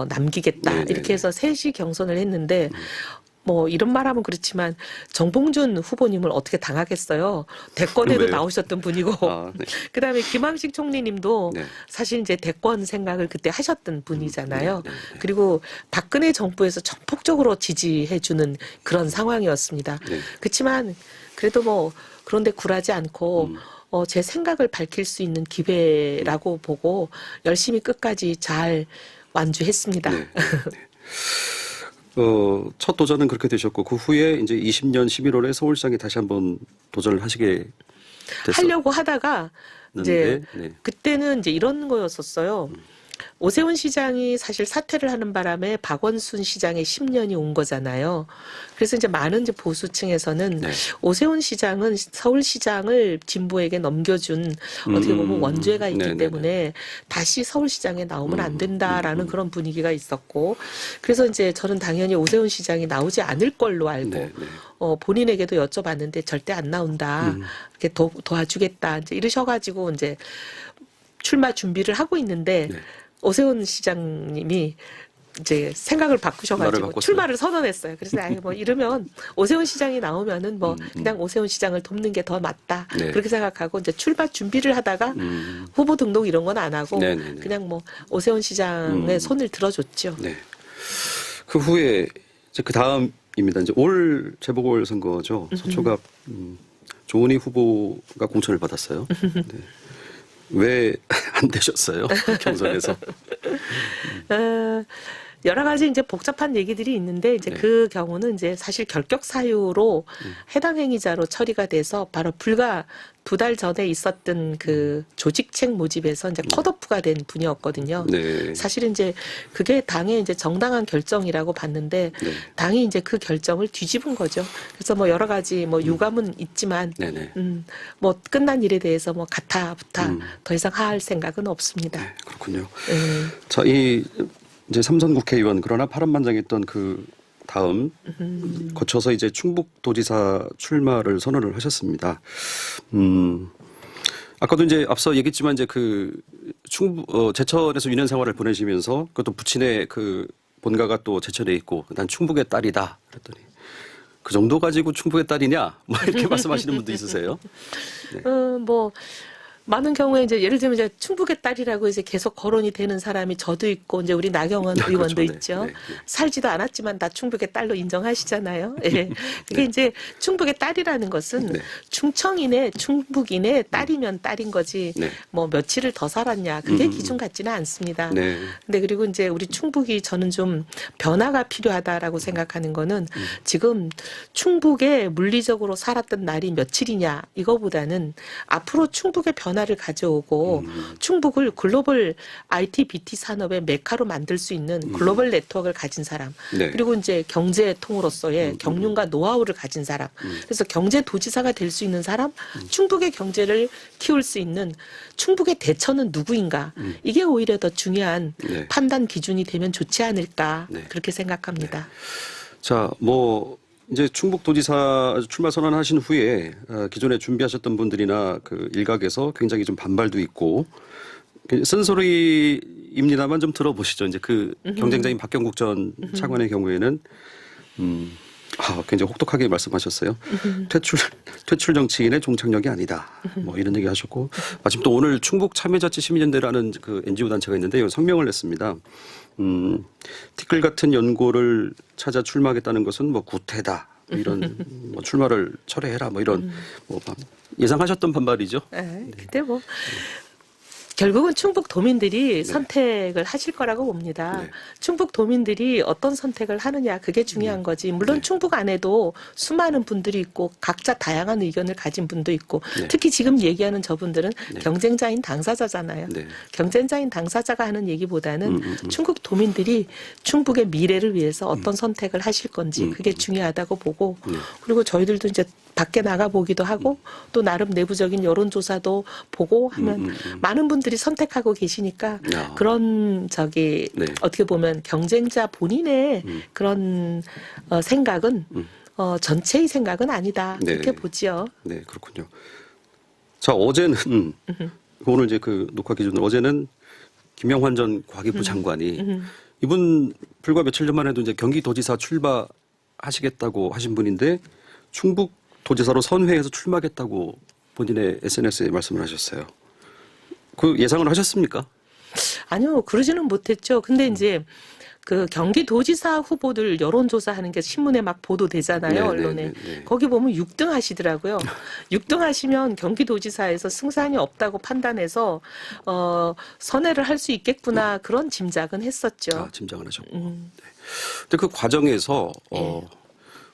남기겠다 네, 네, 이렇게 해서 셋이 경선을 했는데 뭐 이런 말하면 그렇지만 정봉준 후보님을 어떻게 당하겠어요. 대권에도 왜요? 나오셨던 분이고 아, 네. 그다음에 김황식 총리님도 네. 사실 이제 대권 생각을 그때 하셨던 분이잖아요. 네, 네, 네. 그리고 박근혜 정부에서 전폭적으로 지지해주는 그런 상황이었습니다. 네. 그렇지만 그래도 뭐 그런데 굴하지 않고 제 생각을 밝힐 수 있는 기회라고 보고 열심히 끝까지 잘 완주했습니다. 네, 네, 네. 첫 도전은 그렇게 되셨고 그 후에 이제 20년 11월에 서울시장에 다시 한번 도전을 하시게 하려고 하다가 이제 네. 그때는 이제 이런 거였었어요. 오세훈 시장이 사실 사퇴를 하는 바람에 박원순 시장의 10년이 온 거잖아요. 그래서 이제 많은 이제 보수층에서는 네. 오세훈 시장은 서울시장을 진보에게 넘겨준 어떻게 보면 원죄가 있기 네네네. 때문에 다시 서울시장에 나오면 안 된다라는 그런 분위기가 있었고, 그래서 이제 저는 당연히 오세훈 시장이 나오지 않을 걸로 알고 네, 네. 본인에게도 여쭤봤는데 절대 안 나온다. 이렇게 도와주겠다. 이제 이러셔가지고 이제 출마 준비를 하고 있는데 네. 오세훈 시장님이 이제 생각을 말을 바꾸셔가지고 바꿨어요. 출마를 선언했어요. 그래서 아예 뭐 이러면 오세훈 시장이 나오면은 뭐 그냥 오세훈 시장을 돕는 게 더 맞다. 네. 그렇게 생각하고 이제 출마 준비를 하다가 후보 등록 이런 건 안 하고 네네네. 그냥 뭐 오세훈 시장의 손을 들어줬죠. 네. 그 후에 이제 그 다음입니다. 이제 올 재보궐 선거죠. 서초갑 조은희 후보가 공천을 받았어요. 네. 왜 안 되셨어요? 경선에서. 여러 가지 이제 복잡한 얘기들이 있는데 이제 네. 그 경우는 이제 사실 결격 사유로 해당 행위자로 처리가 돼서 바로 불과 2달 전에 있었던 그 조직책 모집에서 이제 컷오프가 된 분이었거든요. 네. 사실은 이제 그게 당의 이제 정당한 결정이라고 봤는데 네. 당이 이제 그 결정을 뒤집은 거죠. 그래서 뭐 여러 가지 뭐 유감은 있지만 네네. 뭐 끝난 일에 대해서 뭐 가타부타 더 이상 할 생각은 없습니다. 네, 그렇군요. 네. 자, 이제 삼선 국회의원 그러나 파란만장했던 그 다음 거쳐서 이제 충북도지사 출마를 선언을 하셨습니다. 아까도 이제 앞서 얘기했지만 이제 그 제천에서 유년 생활을 보내시면서 그것도 부친의 그 본가가 또 제천에 있고 난 충북의 딸이다 그랬더니 그 정도 가지고 충북의 딸이냐 뭐 이렇게 말씀하시는 분도 있으세요. 네. 뭐 많은 경우에 이제 예를 들면 이제 충북의 딸이라고 이제 계속 거론이 되는 사람이 저도 있고 이제 우리 나경원 그렇죠. 의원도 네. 있죠. 네. 살지도 않았지만 다 충북의 딸로 인정하시잖아요. 예. 그게 이제 충북의 딸이라는 것은 네. 충청인의 충북인의 딸이면 딸인 거지. 네. 뭐 며칠을 더 살았냐 그게 기준 같지는 않습니다. 네. 근데 그리고 이제 우리 충북이 저는 좀 변화가 필요하다라고 생각하는 거는 지금 충북에 물리적으로 살았던 날이 며칠이냐 이거보다는 앞으로 충북의 변화를 가져오고 충북을 글로벌 IT, BT 산업의 메카로 만들 수 있는 글로벌 네트워크를 가진 사람 네. 그리고 이제 경제통으로서의 경륜과 노하우를 가진 사람 그래서 경제도지사가 될 수 있는 사람 충북의 경제를 키울 수 있는 충북의 대처는 누구인가 이게 오히려 더 중요한 네. 판단 기준이 되면 좋지 않을까 네. 그렇게 생각합니다. 자, 뭐 이제 충북도지사 출마 선언하신 후에 기존에 준비하셨던 분들이나 그 일각에서 굉장히 좀 반발도 있고 쓴소리입니다만 좀 들어보시죠. 이제 그 경쟁자인 박경국 전 차관의 경우에는 굉장히 혹독하게 말씀하셨어요. 퇴출 정치인의 종착역이 아니다. 뭐 이런 얘기 하셨고 마침 또 오늘 충북 참여자치 시민연대라는 그 NGO 단체가 있는데요. 성명을 냈습니다. 티끌 같은 연고를 찾아 출마하겠다는 것은 뭐 구태다. 이런 뭐 출마를 철회해라. 뭐 이런 뭐 예상하셨던 반발이죠. 네, 근데 뭐 결국은 충북 도민들이 네. 선택을 하실 거라고 봅니다. 네. 충북 도민들이 어떤 선택을 하느냐 그게 중요한 거지. 물론 네. 충북 안에도 수많은 분들이 있고 각자 다양한 의견을 가진 분도 있고 네. 특히 지금 얘기하는 저분들은 네. 경쟁자인 당사자잖아요. 네. 경쟁자인 당사자가 하는 얘기보다는 음. 충북 도민들이 충북의 미래를 위해서 어떤 선택을 하실 건지 그게 중요하다고 보고 네. 그리고 저희들도 이제 밖에 나가 보기도 하고 또 나름 내부적인 여론조사도 보고 하면 많은 분들이 선택하고 계시니까 야. 그런 네. 어떻게 보면 경쟁자 본인의 그런 생각은 전체의 생각은 아니다 네. 그렇게 보지요. 네, 그렇군요. 자, 어제는 오늘 이제 그 녹화 기준으로 어제는 김영환 전 과기부 장관이 이분 불과 며칠 전만 해도 이제 경기도지사 출마하시겠다고 하신 분인데 충북 도지사로 선회해서 출마하겠다고 본인의 SNS에 말씀을 하셨어요. 그 예상을 하셨습니까? 아니요, 그러지는 못했죠. 근데 이제 그 경기도지사 후보들 여론조사하는 게 신문에 막 보도되잖아요, 네, 언론에. 네, 네, 네. 거기 보면 6등 하시더라고요. 6등 하시면 경기도지사에서 승산이 없다고 판단해서 선회를 할 수 있겠구나 그런 짐작은 했었죠. 아, 짐작을 하셨고. 네. 근데 그 과정에서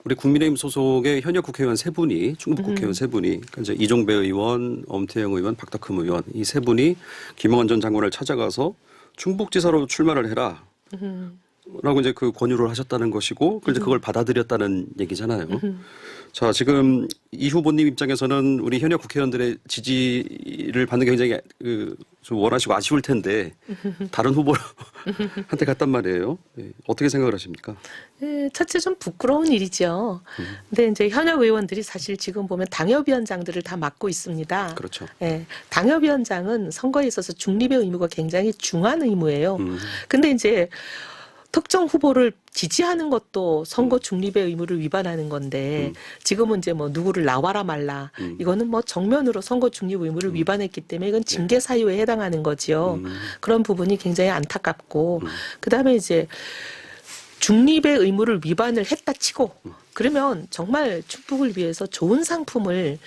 우리 국민의힘 소속의 현역 국회의원 세 분이 충북 국회의원 세 분이 그러니까 이제 이종배 의원, 엄태영 의원, 박덕흠 의원 이 세 분이 김영환 전 장관을 찾아가서 충북지사로 출마를 해라. 라고 이제 그 권유를 하셨다는 것이고, 그래서 그걸 받아들였다는 얘기잖아요. 자, 지금 이 후보님 입장에서는 우리 현역 국회의원들의 지지를 받는 게 굉장히 좀 원하시고 아쉬울 텐데 다른 후보한테 갔단 말이에요. 네. 어떻게 생각을 하십니까? 네, 첫째 좀 부끄러운 일이죠. 근데 이제 현역 의원들이 사실 지금 보면 당협위원장들을 다 맡고 있습니다. 그렇죠. 네, 당협위원장은 선거에 있어서 중립의 의무가 굉장히 중요한 의무예요. 근데 이제 특정 후보를 지지하는 것도 선거 중립의 의무를 위반하는 건데 지금은 이제 뭐 누구를 나와라 말라 이거는 뭐 정면으로 선거 중립 의무를 위반했기 때문에 이건 징계 사유에 해당하는 거지요. 그런 부분이 굉장히 안타깝고 그다음에 이제 중립의 의무를 위반을 했다 치고 그러면 정말 충북을 위해서 좋은 상품을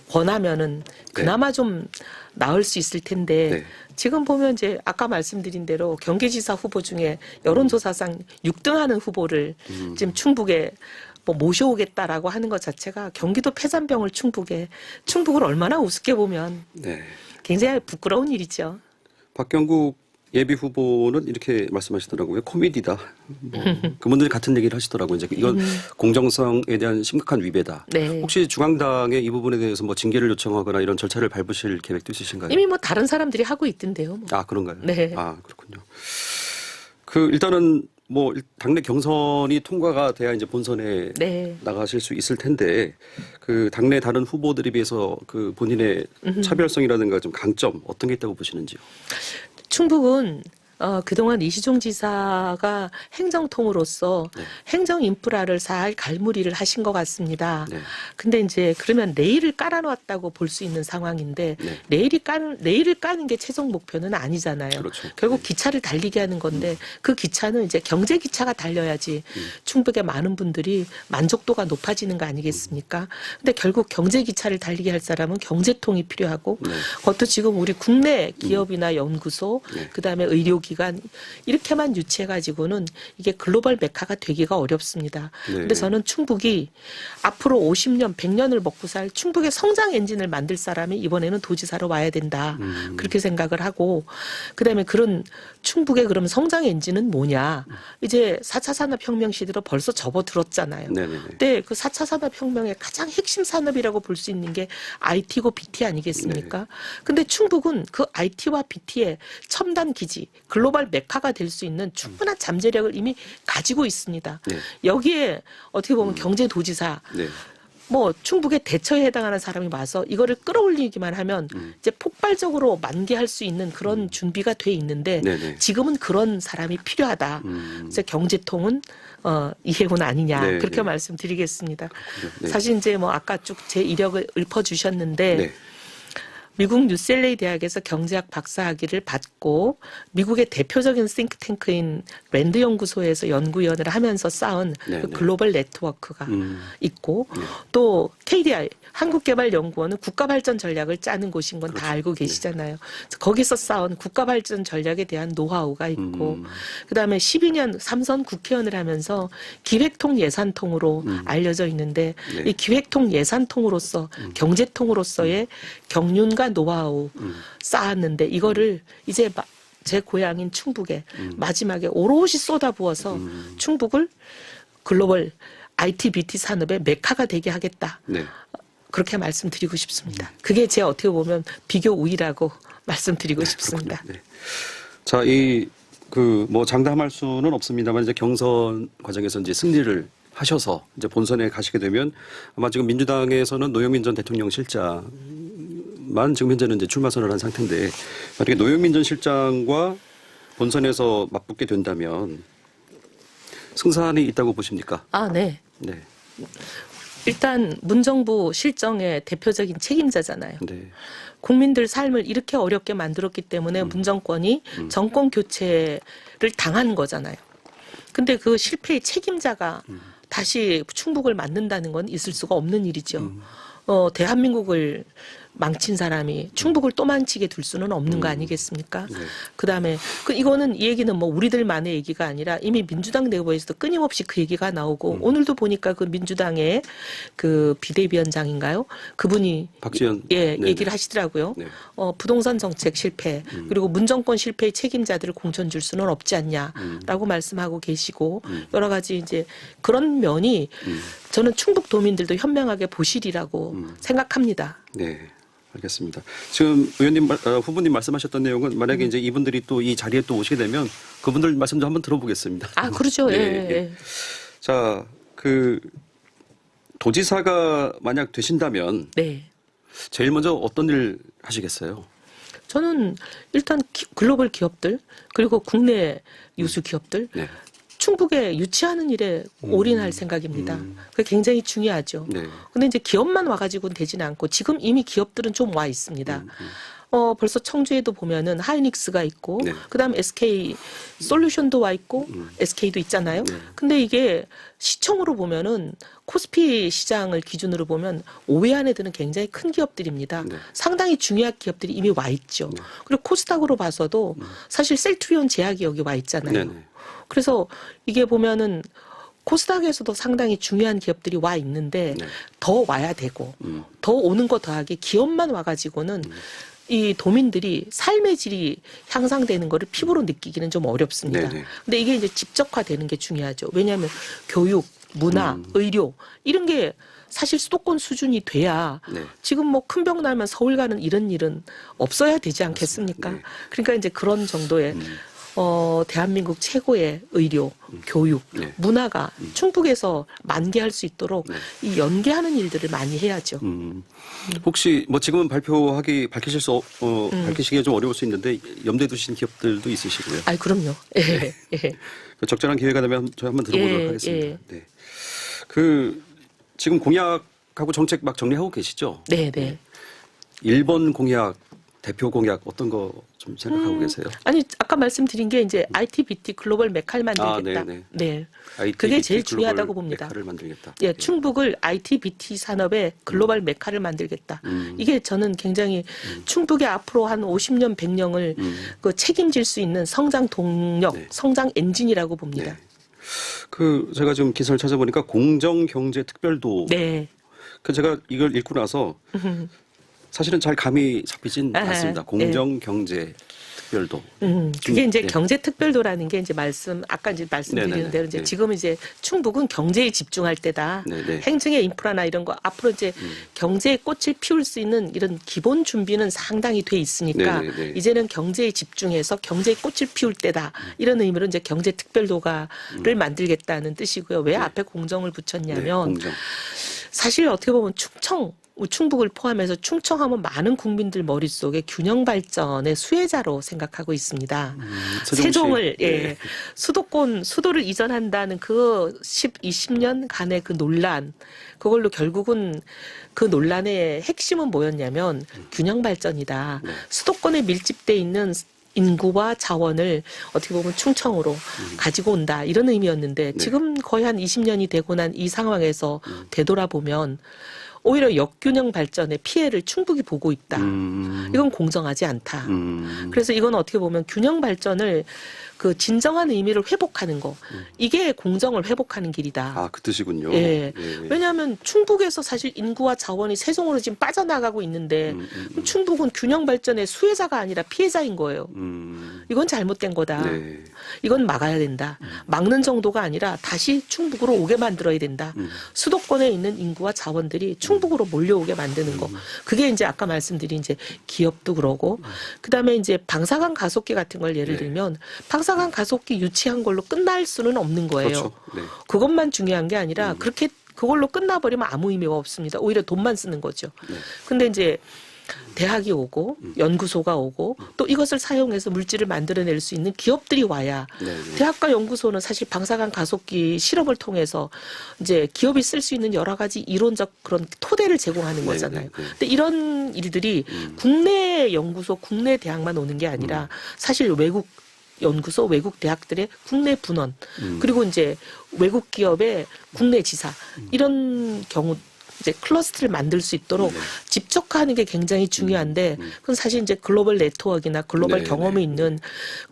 권하면은 그나마 좀 나을 수 있을 텐데 네. 지금 보면 이제 아까 말씀드린 대로 경기지사 후보 중에 여론조사상 6등하는 후보를 지금 충북에 뭐 모셔오겠다라고 하는 것 자체가 경기도 폐잔병을 충북을 얼마나 우습게 보면 네. 굉장히 부끄러운 일이죠. 박경국 예비 후보는 이렇게 말씀하시더라고요. 코미디다. 뭐 그분들이 같은 얘기를 하시더라고요. 이제 이건 공정성에 대한 심각한 위배다. 네. 혹시 중앙당에 이 부분에 대해서 뭐 징계를 요청하거나 이런 절차를 밟으실 계획도 있으신가요? 이미 뭐 다른 사람들이 하고 있던데요. 뭐. 아, 그런가요? 네. 아, 그렇군요. 그 일단은 뭐 당내 경선이 통과가 돼야 이제 본선에 네. 나가실 수 있을 텐데 그 당내 다른 후보들에 비해서 그 본인의 차별성이라든가 좀 강점 어떤 게 있다고 보시는지요? 충북은 그동안 이시종 지사가 행정통으로서 네. 행정 인프라를 잘 갈무리를 하신 것 같습니다. 네. 근데 이제 그러면 레일을 깔아놨다고 볼 수 있는 상황인데 네. 레일을 까는 게 최종 목표는 아니잖아요. 그렇죠. 결국 기차를 달리게 하는 건데 그 기차는 이제 경제 기차가 달려야지 충북의 많은 분들이 만족도가 높아지는 거 아니겠습니까? 근데 결국 경제 기차를 달리게 할 사람은 경제통이 필요하고 네. 그것도 지금 우리 국내 기업이나 연구소 네. 그다음에 의료기관 이렇게만 유치해가지고는 이게 글로벌 메카가 되기가 어렵습니다. 네. 근데 저는 충북이 앞으로 50년, 100년을 먹고 살 충북의 성장 엔진을 만들 사람이 이번에는 도지사로 와야 된다. 그렇게 생각을 하고 그다음에 그런 충북의 그럼 성장 엔진은 뭐냐. 이제 4차 산업혁명 시대로 벌써 접어들었잖아요. 네네네. 근데 그 4차 산업혁명의 가장 핵심 산업이라고 볼 수 있는 게 IT고 BT 아니겠습니까? 네. 근데 충북은 그 IT와 BT의 첨단 기지, 글로벌 메카가 될 수 있는 충분한 잠재력을 이미 가지고 있습니다. 네. 여기에 어떻게 보면 경제도지사, 네. 뭐 충북의 대처에 해당하는 사람이 와서 이거를 끌어올리기만 하면 이제 폭발적으로 만개할 수 있는 그런 준비가 돼 있는데 네네. 지금은 그런 사람이 필요하다. 그래서 경제통은 이해군 아니냐 네, 그렇게 네. 말씀드리겠습니다. 네. 사실 이제 뭐 아까 쭉 제 이력을 읊어주셨는데 네. 미국 뉴셀레이 대학에서 경제학 박사학위를 받고 미국의 대표적인 싱크탱크인 랜드 연구소에서 연구위원을 하면서 쌓은 네, 그 네. 글로벌 네트워크가 있고 또 KDI 한국개발연구원은 국가발전 전략을 짜는 곳인 건 다 알고 계시잖아요. 그래서 거기서 쌓은 국가발전 전략에 대한 노하우가 있고 그다음에 12년 삼선 국회의원을 하면서 기획통 예산통으로 알려져 있는데 네. 이 기획통 예산통으로서 경제통으로서의 경륜과 노하우 쌓았는데 이거를 이제 제 고향인 충북에 마지막에 오롯이 쏟아부어서 충북을 글로벌 IT/BT 산업의 메카가 되게 하겠다. 네. 그렇게 말씀드리고 싶습니다. 그게 제 어떻게 보면 비교 우위라고 말씀드리고 싶습니다. 네. 자, 뭐 장담할 수는 없습니다만 이제 경선 과정에서 이제 승리를 하셔서 이제 본선에 가시게 되면 아마 지금 민주당에서는 노영민 전 대통령 실장만 지금 현재는 이제 출마 선언을 한 상태인데 만약에 노영민 전 실장과 본선에서 맞붙게 된다면 승산이 있다고 보십니까? 아, 네. 네. 일단 문정부 실정의 대표적인 책임자잖아요. 네. 국민들 삶을 이렇게 어렵게 만들었기 때문에 문정권이 정권 교체를 당한 거잖아요. 근데 그 실패의 책임자가 다시 충북을 맡는다는 건 있을 수가 없는 일이죠. 대한민국을 망친 사람이 충북을 또 망치게 둘 수는 없는 거 아니겠습니까? 네. 그다음에 이거는 이 얘기는 뭐 우리들만의 얘기가 아니라 이미 민주당 내부에서도 끊임없이 그 얘기가 나오고 오늘도 보니까 그 민주당의 그 비대위원장인가요? 그분이 박지원 네네. 얘기를 하시더라고요. 네. 부동산 정책 실패 그리고 문정권 실패의 책임자들을 공천 줄 수는 없지 않냐라고 말씀하고 계시고 여러 가지 이제 그런 면이 저는 충북 도민들도 현명하게 보시리라고 생각합니다. 네. 알겠습니다. 지금 의원님, 후보님 말씀하셨던 내용은 만약에 이제 이분들이 또 이 자리에 또 오시게 되면 그분들 말씀도 한번 들어보겠습니다. 아, 그렇죠. 네, 예. 예. 자, 도지사가 만약 되신다면 네. 제일 먼저 어떤 일 하시겠어요? 저는 일단 글로벌 기업들 그리고 국내 유수 기업들 네. 충북에 유치하는 일에 올인할 생각입니다. 그게 굉장히 중요하죠. 네. 근데 이제 기업만 와가지고는 되지는 않고 지금 이미 기업들은 좀 와 있습니다. 벌써 청주에도 보면은 하이닉스가 있고 네. 그다음 SK 솔루션도 와 있고 SK도 있잖아요. 네. 근데 이게 시총으로 보면은 코스피 시장을 기준으로 보면 5위 안에 드는 굉장히 큰 기업들입니다. 네. 상당히 중요한 기업들이 이미 와 있죠. 그리고 코스닥으로 봐서도 사실 셀트리온 제약이 여기 와 있잖아요. 네네. 그래서 이게 보면은 코스닥에서도 상당히 중요한 기업들이 와 있는데 네. 더 와야 되고 더 오는 거 더하기 기업만 와가지고는 이 도민들이 삶의 질이 향상되는 거를 피부로 느끼기는 좀 어렵습니다. 네네. 근데 이게 이제 집적화되는 게 중요하죠. 왜냐하면 교육, 문화, 의료 이런 게 사실 수도권 수준이 돼야 네. 지금 뭐 큰 병 나면 서울 가는 이런 일은 없어야 되지 않겠습니까? 네. 그러니까 이제 그런 정도의 대한민국 최고의 의료, 교육, 네. 문화가 충북에서 만개할 수 있도록 네. 이 연계하는 일들을 많이 해야죠. 혹시 뭐 지금은 밝히시기가 좀 어려울 수 있는데 염두에 두신 기업들도 있으시고요. 아이 그럼요. 예, 예. 적절한 기회가 되면 저희 한번 들어보도록 예, 하겠습니다. 예. 네. 지금 공약하고 정책 막 정리하고 계시죠? 네, 네. 1번 공약, 대표 공약 어떤 거 좀 생각하고 계세요? 아니 아까 말씀드린 게 이제 IT/BT 글로벌 메카를 만들겠다. 네네. 네. IT, 그게 BT 제일 글로벌 중요하다고 봅니다. 메카를 만들겠다. 예, 충북을 IT/BT 산업의 글로벌 메카를 만들겠다. 이게 저는 굉장히 충북의 앞으로 한 50년, 100년을 그 책임질 수 있는 성장 동력, 네. 성장 엔진이라고 봅니다. 제가 지금 기사를 찾아보니까 공정경제특별도. 네. 제가 이걸 읽고 나서 사실은 잘 감이 잡히진 않습니다. 공정경제특별도. 그게 이제 네. 경제특별도라는 게 이제 아까 이제 말씀드리는 네네네. 대로 이제 네. 지금 이제 충북은 경제에 집중할 때다. 네네. 행정의 인프라나 이런 거 앞으로 이제 경제의 꽃을 피울 수 있는 이런 기본 준비는 상당히 돼 있으니까 네네네. 이제는 경제에 집중해서 경제의 꽃을 피울 때다. 이런 의미로 이제 경제특별도가를 만들겠다는 뜻이고요. 왜 앞에 공정을 붙였냐면 네, 공정. 사실 어떻게 보면 충청 충북을 포함해서 충청하면 많은 국민들 머릿속에 균형 발전의 수혜자로 생각하고 있습니다. 세종을 네. 수도를 이전한다는 그 20년간의 그 논란, 그걸로 결국은 그 논란의 핵심은 뭐였냐면 균형 발전이다. 수도권에 밀집돼 있는 인구와 자원을 어떻게 보면 충청으로 가지고 온다, 이런 의미였는데 지금 거의 한 20년이 되고 난 이 상황에서 되돌아보면 오히려 역균형 발전의 피해를 충북이 보고 있다. 이건 공정하지 않다. 그래서 이건 어떻게 보면 균형 발전을 그 진정한 의미를 회복하는 거, 이게 공정을 회복하는 길이다. 아, 그 뜻이군요. 예. 예. 왜냐하면 충북에서 사실 인구와 자원이 세종으로 지금 빠져나가고 있는데 충북은 균형 발전의 수혜자가 아니라 피해자인 거예요. 이건 잘못된 거다. 네. 이건 막아야 된다. 막는 정도가 아니라 다시 충북으로 오게 만들어야 된다. 수도권에 있는 인구와 자원들이 충북으로 몰려오게 만드는 거. 그게 이제 아까 말씀드린 이제 기업도 그러고, 그다음에 이제 방사강 가속기 같은 걸 예를 들면 방사강 가속기 유치한 걸로 끝날 수는 없는 거예요. 그렇죠. 네. 그것만 중요한 게 아니라 그렇게 그걸로 끝나버리면 아무 의미가 없습니다. 오히려 돈만 쓰는 거죠. 근데 이제 대학이 오고 연구소가 오고 또 이것을 사용해서 물질을 만들어낼 수 있는 기업들이 와야 대학과 연구소는 사실 방사강 가속기 실험을 통해서 이제 기업이 쓸 수 있는 여러 가지 이론적 그런 토대를 제공하는 거잖아요. 근데 이런 일들이 국내 연구소, 국내 대학만 오는 게 아니라 사실 외국 연구소, 외국 대학들의 국내 분원, 그리고 이제 외국 기업의 국내 지사, 이런 경우 이제 클러스터를 만들 수 있도록 집적화하는 게 굉장히 중요한데, 그건 사실 이제 글로벌 네트워크나 글로벌 경험이 있는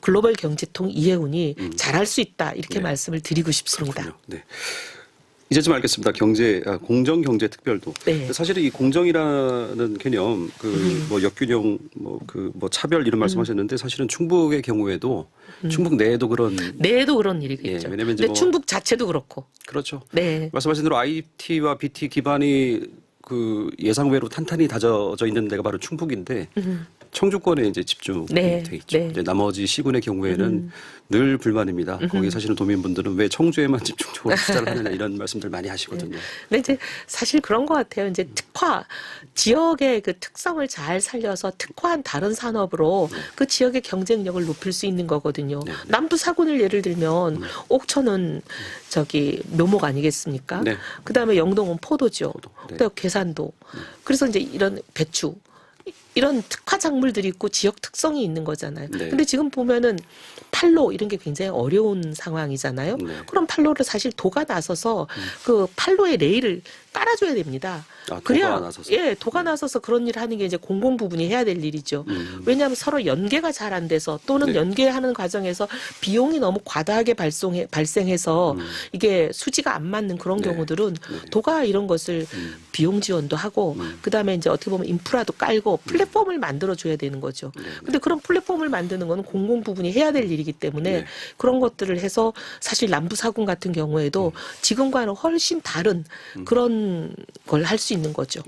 글로벌 경제통 이해운이 잘할 수 있다, 이렇게 말씀을 드리고 싶습니다. 그렇군요. 네. 이제 좀 알겠습니다. 공정 경제 특별도. 네. 사실은 이 공정이라는 개념, 뭐 역균형, 뭐 차별 이런 말씀하셨는데 사실은 충북의 경우에도 충북 내에도 그런. 내에도 그런 일이겠죠. 예, 왜냐면 이제 근데 뭐 충북 자체도 그렇고. 그렇죠. 네. 말씀하신 대로 IT와 BT 기반이 그 예상외로 탄탄히 다져져 있는 데가 바로 충북인데 청주권에 이제 집중돼 있죠. 이제 나머지 시군의 경우에는 늘 불만입니다. 거기 사시는 도민분들은 왜 청주에만 집중적으로 투자를 하느냐, 이런 말씀들 많이 하시거든요. 근데 이제 사실 그런 것 같아요. 이제 지역의 그 특성을 잘 살려서 특화한 다른 산업으로 그 지역의 경쟁력을 높일 수 있는 거거든요. 남부 사군을 예를 들면 옥천은 저기 묘목 아니겠습니까? 그다음에 영동은 포도죠. 그다음에 괴산도. 그래서 이제 이런 배추, 이런 특화 작물들이 있고 지역 특성이 있는 거잖아요. 근데 지금 보면은 판로 이런 게 굉장히 어려운 상황이잖아요. 그럼 판로를 사실 도가 나서서 그 판로의 레일을 깔아줘야 됩니다. 그래야 도가 나서서 그런 일을 하는 게 이제 공공 부분이 해야 될 일이죠. 왜냐하면 서로 연계가 잘 안 돼서, 또는 연계하는 과정에서 비용이 너무 과다하게 발생해서 이게 수지가 안 맞는 그런 경우들은 도가 이런 것을 비용 지원도 하고, 그다음에 이제 어떻게 보면 인프라도 깔고 플랫폼을 만들어 줘야 되는 거죠. 근데 그런 플랫폼을 만드는 거는 공공 부분이 해야 될 일이기 때문에 그런 것들을 해서 사실 남부사군 같은 경우에도 지금과는 훨씬 다른 그런 걸 할 수 있는 거죠.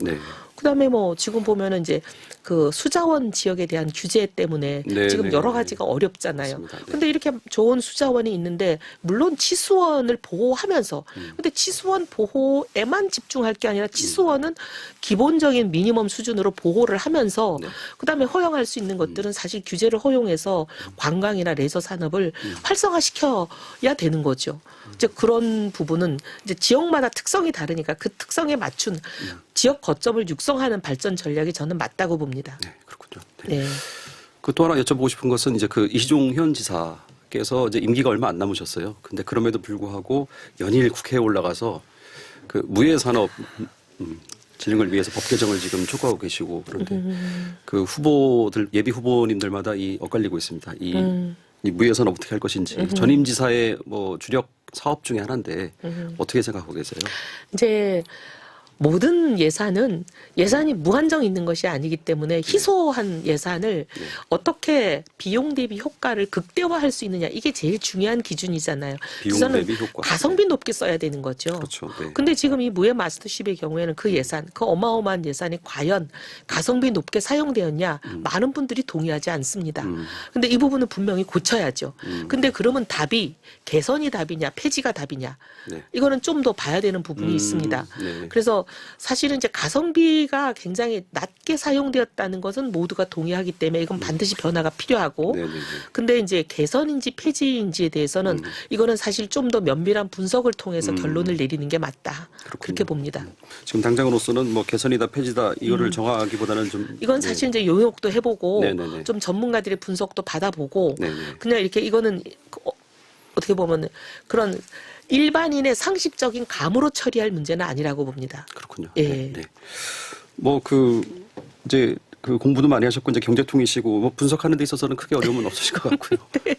그다음에 뭐 지금 보면은 이제 그 수자원 지역에 대한 규제 때문에 지금 여러 가지가 어렵잖아요. 근데 이렇게 좋은 수자원이 있는데 물론 치수원을 보호하면서, 근데 치수원 보호에만 집중할 게 아니라 치수원은 기본적인 미니멈 수준으로 보호를 하면서 그다음에 허용할 수 있는 것들은 사실 규제를 허용해서 관광이나 레저 산업을 활성화시켜야 되는 거죠. 이제 그런 부분은 이제 지역마다 특성이 다르니까 그 특성에 맞춘 지역 거점을 육성하는 발전 전략이 저는 맞다고 봅니다. 네, 그렇군요. 네. 그 또 하나 여쭤보고 싶은 것은 이제 그 이시종현 지사께서 이제 임기가 얼마 안 남으셨어요. 근데 그럼에도 불구하고 연일 국회에 올라가서 그 무예산업 진흥을 위해서 법 개정을 지금 촉구하고 계시고, 그런데 그 후보들, 예비 후보님들마다 엇갈리고 있습니다. 이 무예산업 어떻게 할 것인지. 전임 지사의 뭐 주력 사업 중에 하나인데 어떻게 생각하고 계세요? 이제 모든 예산이 무한정 있는 것이 아니기 때문에 희소한 예산을 어떻게 비용 대비 효과를 극대화할 수 있느냐, 이게 제일 중요한 기준이잖아요. 비용 대비 효과. 가성비 높게 써야 되는 거죠. 그렇죠. 근데 지금 이 무예 마스터십의 경우에는 그 예산, 그 어마어마한 예산이 과연 가성비 높게 사용되었냐, 많은 분들이 동의하지 않습니다. 근데 이 부분은 분명히 고쳐야죠. 근데 그러면 개선이 답이냐, 폐지가 답이냐, 이거는 좀 더 봐야 되는 부분이 있습니다. 그래서 사실은 이제 가성비가 굉장히 낮게 사용되었다는 것은 모두가 동의하기 때문에 이건 반드시 변화가 필요하고 네네네. 근데 이제 개선인지 폐지인지에 대해서는 이거는 사실 좀 더 면밀한 분석을 통해서 결론을 내리는 게 맞다. 그렇게 봅니다. 지금 당장으로서는 뭐 개선이다 폐지다 이거를 정하기보다는 좀 이건 사실 이제 용역도 해보고 네네네. 좀 전문가들의 분석도 받아보고 네네. 그냥 이렇게 이거는 어떻게 보면 그런 일반인의 상식적인 감으로 처리할 문제는 아니라고 봅니다. 그렇군요. 예. 네, 네. 뭐 이제 그 공부도 많이 하셨고 이제 경제통이시고 뭐 분석하는 데 있어서는 크게 어려움은 없으실 것 같고요. 네.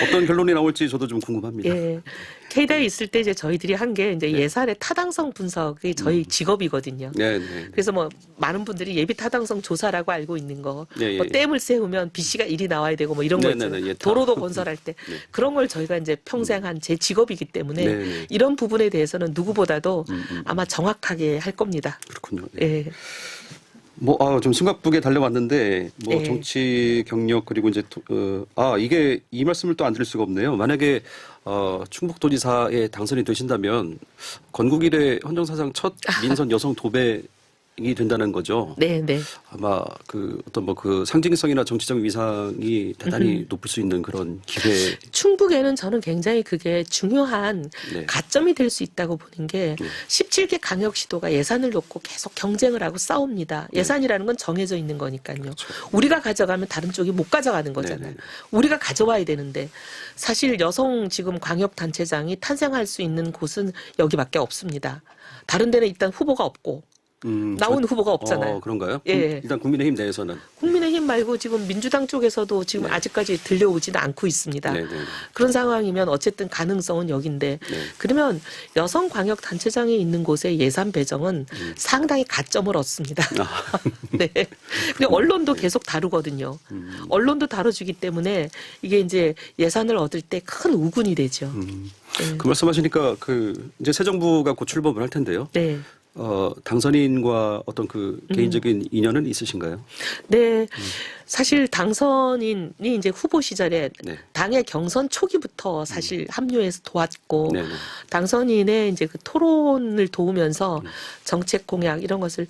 어떤 결론이 나올지 저도 좀 궁금합니다. 예. K대에 있을 때 이제 저희들이 한 게 이제 예산의 타당성 분석이 저희 직업이거든요. 네, 네. 그래서 뭐 많은 분들이 예비 타당성 조사라고 알고 있는 거, 예, 예, 뭐 예. 댐을 세우면 BC가 1이 나와야 되고 뭐 이런 거 네, 있잖아요. 네, 네, 예타. 도로도 건설할 때 그런 걸 저희가 이제 평생 한 제 직업이기 때문에 네, 네. 이런 부분에 대해서는 누구보다도 아마 정확하게 할 겁니다. 그렇군요. 네. 예. 좀 숨가쁘게 달려왔는데 뭐 네. 정치 경력 그리고 이제 이게 이 말씀을 또 안 드릴 수가 없네요. 만약에 충북도지사에 당선이 되신다면 건국 이래 헌정사상 첫 민선 여성 도배이 된다는 거죠. 네, 네. 아마 어떤 그 상징성이나 정치적 위상이 대단히 높을 수 있는 그런 기회. 충북에는 저는 굉장히 그게 중요한 네. 가점이 될 수 있다고 보는 게 17개 광역시도가 예산을 놓고 계속 경쟁을 하고 싸웁니다. 예산이라는 건 정해져 있는 거니까요. 우리가 가져가면 다른 쪽이 못 가져가는 거잖아요. 네네. 우리가 가져와야 되는데 사실 여성 지금 광역단체장이 탄생할 수 있는 곳은 여기밖에 없습니다. 다른 데는 일단 후보가 없고 나온 후보가 없잖아요. 그런가요? 예. 일단 국민의힘 내에서는. 국민의힘 말고 지금 민주당 쪽에서도 지금 아직까지 들려오지는 않고 있습니다. 네, 네. 그런 상황이면 어쨌든 가능성은 여긴데 그러면 여성 광역 단체장이 있는 곳의 예산 배정은 상당히 가점을 얻습니다. 네. 근데 언론도 계속 다루거든요. 언론도 다뤄주기 때문에 이게 이제 예산을 얻을 때 큰 우군이 되죠. 네. 그 말씀하시니까 이제 새 정부가 곧 출범을 할 텐데요. 네. 당선인과 어떤 개인적인 인연은 있으신가요? 네. 사실 당선인이 이제 후보 시절에 네. 당의 경선 초기부터 사실 합류해서 도왔고 네, 네. 당선인의 이제 그 토론을 도우면서 정책 공약 이런 것을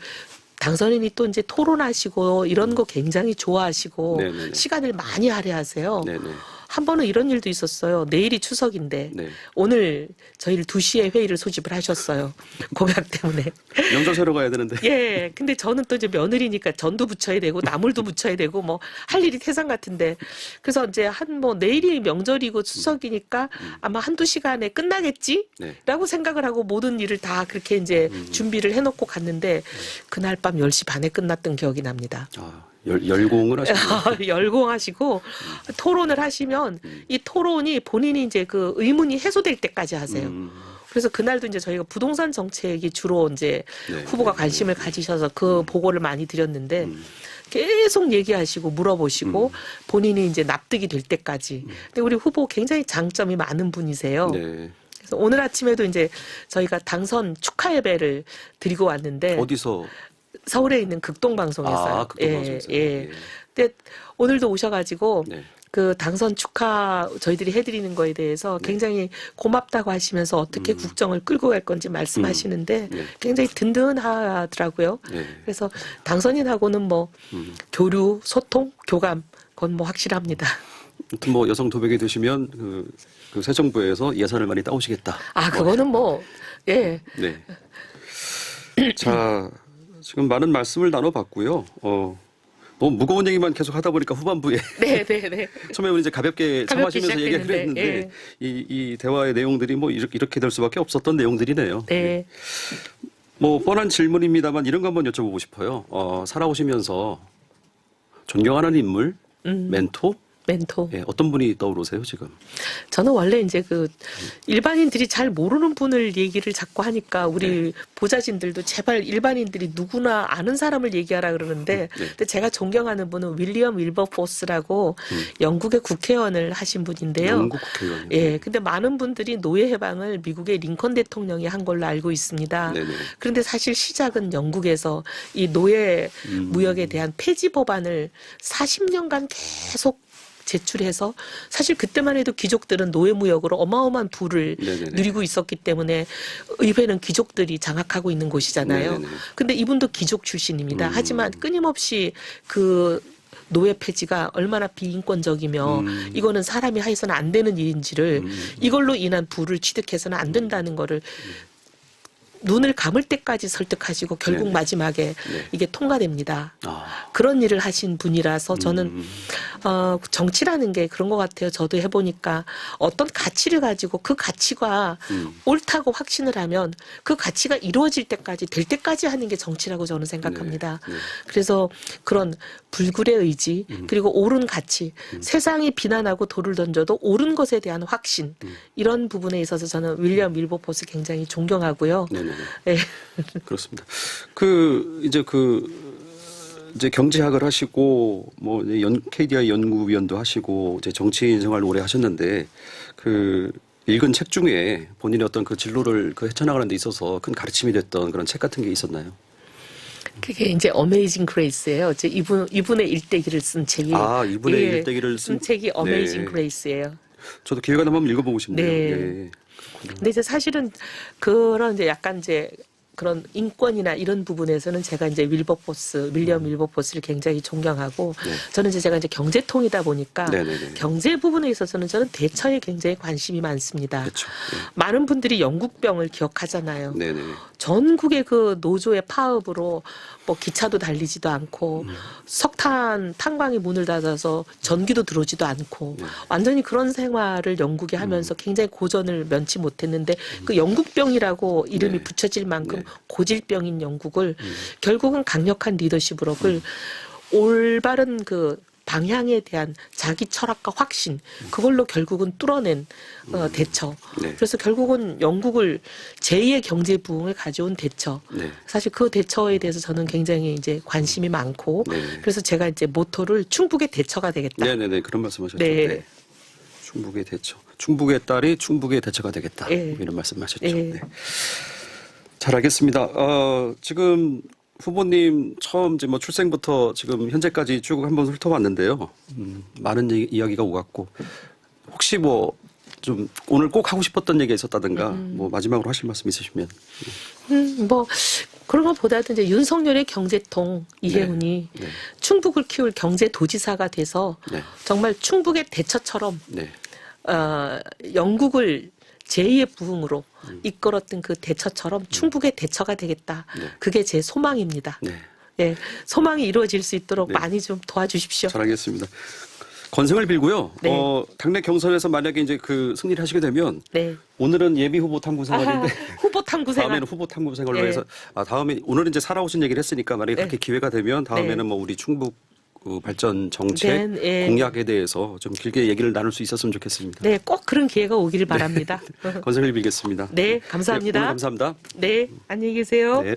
당선인이 또 이제 토론하시고 이런 거 굉장히 좋아하시고 네, 네, 네. 시간을 많이 할애하세요. 네, 네. 한 번은 이런 일도 있었어요. 내일이 추석인데 네. 오늘 저희를 2시에 회의를 소집을 하셨어요. 공약 때문에. 명절 세러 가야 되는데. 예. 근데 저는 또 이제 며느리니까 전도 붙여야 되고 나물도 붙여야 되고 뭐 할 일이 태산 같은데 그래서 이제 내일이 명절이고 추석이니까 아마 한두 시간에 끝나겠지? 네. 라고 생각을 하고 모든 일을 다 그렇게 이제 준비를 해놓고 갔는데 그날 밤 10시 반에 끝났던 기억이 납니다. 열공을 하시고. 열공하시고 토론을 하시면 이 토론이 본인이 이제 그 의문이 해소될 때까지 하세요. 그래서 그날도 이제 저희가 부동산 정책이 주로 이제 네, 후보가 네, 관심을 가지셔서 그 보고를 많이 드렸는데 계속 얘기하시고 물어보시고 본인이 이제 납득이 될 때까지. 근데 우리 후보 굉장히 장점이 많은 분이세요. 네. 그래서 오늘 아침에도 이제 저희가 당선 축하 예배를 드리고 왔는데 어디서? 서울에 있는 극동방송에서요. 극동방송에서. 예. 근데 오늘도 오셔가지고 네. 그 당선 축하 저희들이 해드리는 거에 대해서 굉장히 고맙다고 하시면서 어떻게 국정을 끌고 갈 건지 말씀하시는데 네. 굉장히 든든하더라고요. 네. 그래서 당선인하고는 뭐 교류, 소통, 교감 그건 뭐 확실합니다. 아무튼 뭐 여성 도백이 되시면 그 새 정부에서 예산을 많이 따오시겠다. 그거는 뭐 예. 네. 자, 지금 많은 말씀을 나눠봤고요. 너무 무거운 얘기만 계속 하다 보니까 후반부에 네. 처음에는 이제 가볍게 참아시면서 얘기를 시작했는데, 했는데 이 대화의 내용들이 뭐 이렇게 될 수밖에 없었던 내용들이네요. 네. 뭐 뻔한 질문입니다만 이런 거 한번 여쭤보고 싶어요. 살아오시면서 존경하는 인물, 멘토, 예, 어떤 분이 떠오르세요 지금? 저는 원래 이제 그 일반인들이 잘 모르는 분을 얘기를 자꾸 하니까 우리 보좌진들도 제발 일반인들이 누구나 아는 사람을 얘기하라 그러는데 근데 제가 존경하는 분은 윌리엄 윌버포스라고 영국의 국회의원을 하신 분인데요. 영국 국회의원. 예, 근데 많은 분들이 노예 해방을 미국의 링컨 대통령이 한 걸로 알고 있습니다. 네네. 그런데 사실 시작은 영국에서 이 노예 무역에 대한 폐지 법안을 40년간 계속 제출해서 사실 그때만 해도 귀족들은 노예무역으로 어마어마한 부를 네네네. 누리고 있었기 때문에 의회는 귀족들이 장악하고 있는 곳이잖아요. 네네네. 근데 이분도 귀족 출신입니다. 하지만 끊임없이 그 노예 폐지가 얼마나 비인권적이며 이거는 사람이 해서는 안 되는 일인지를 이걸로 인한 부를 취득해서는 안 된다는 거를 눈을 감을 때까지 설득하시고 결국 네네. 마지막에 네. 이게 통과됩니다. 아. 그런 일을 하신 분이라서 저는 정치라는 게 그런 것 같아요. 저도 해보니까 어떤 가치를 가지고 그 가치가 옳다고 확신을 하면 그 가치가 이루어질 때까지 될 때까지 하는 게 정치라고 저는 생각합니다. 네. 네. 그래서 그런 불굴의 의지 그리고 옳은 가치 세상이 비난하고 돌을 던져도 옳은 것에 대한 확신 이런 부분에 있어서 저는 윌리엄 윌버포스 굉장히 존경하고요. 네네. 네. 그렇습니다. 이제 경제학을 하시고 뭐 KDI 연구위원도 하시고 이제 정치인 생활 오래 하셨는데 그 읽은 책 중에 본인의 어떤 그 진로를 그 헤쳐나가는 데 있어서 큰 가르침이 됐던 그런 책 같은 게 있었나요? 그게 이제 어메이징 그레이스예요. 이분의 일대기를 쓴 책이 이분의 예, 일대기를 쓴 책이 어메이징 네. 그레이스예요. 저도 기회가 나면 한번 읽어보고 싶네요. 네. 예. 근데 이제 사실은 그런 이제 약간 이제 그런 인권이나 이런 부분에서는 제가 이제 윌리엄 윌버포스를 굉장히 존경하고 네. 저는 이제 제가 이제 경제통이다 보니까 네네네. 경제 부분에 있어서는 저는 대처에 굉장히 관심이 많습니다. 그렇죠. 많은 분들이 영국병을 기억하잖아요. 네네. 전국의 그 노조의 파업으로 뭐 기차도 달리지도 않고 석탄 탄광이 문을 닫아서 전기도 들어오지도 않고 완전히 그런 생활을 영국이 하면서 굉장히 고전을 면치 못했는데 그 영국병이라고 이름이 네. 붙여질 만큼 네. 고질병인 영국을 결국은 강력한 리더십으로 그걸 올바른 그 방향에 대한 자기 철학과 확신 그걸로 결국은 뚫어낸 대처. 네. 그래서 결국은 영국을 제2의 경제 부흥을 가져온 대처. 네. 사실 그 대처에 대해서 저는 굉장히 이제 관심이 많고 네. 그래서 제가 이제 모토를 충북의 대처가 되겠다. 네네네. 그런 말씀하셨죠. 네. 네. 충북의 대처. 충북의 딸이 충북의 대처가 되겠다. 네. 이런 말씀하셨죠. 네. 네. 잘 알겠습니다. 지금 후보님 처음 이제 뭐 출생부터 지금 현재까지 쭉 한번 훑어봤는데요. 많은 이야기가 오갔고 혹시 뭐 좀 오늘 꼭 하고 싶었던 얘기가 있었다든가 뭐 마지막으로 하실 말씀 있으시면. 뭐 그런 것보다도 이제 윤석열의 경제통 이해훈이 네. 충북을 키울 경제도지사가 돼서 네. 정말 충북의 대처처럼 네. 영국을 제2의 부흥으로 이끌었던 그 대처처럼 충북의 대처가 되겠다. 네. 그게 제 소망입니다. 네. 예, 소망이 이루어질 수 있도록 네. 많이 좀 도와주십시오. 잘 알겠습니다. 건승을 빌고요. 네. 당내 경선에서 만약에 이제 그 승리를 하시게 되면 네. 오늘은 예비 후보 탐구 생활인데 후보 탐구 생활. 다음에는 후보 탐구 생활로 네. 해서 다음에 오늘은 이제 살아오신 얘기를 했으니까 만약에 네. 그렇게 기회가 되면 다음에는 네. 뭐 우리 충북 발전 정책 네. 공약에 대해서 좀 길게 얘기를 나눌 수 있었으면 좋겠습니다. 네, 꼭 그런 기회가 오기를 바랍니다. 건승을 빌겠습니다. 네, 감사합니다. 오늘 감사합니다. 네, 안녕히 계세요. 네.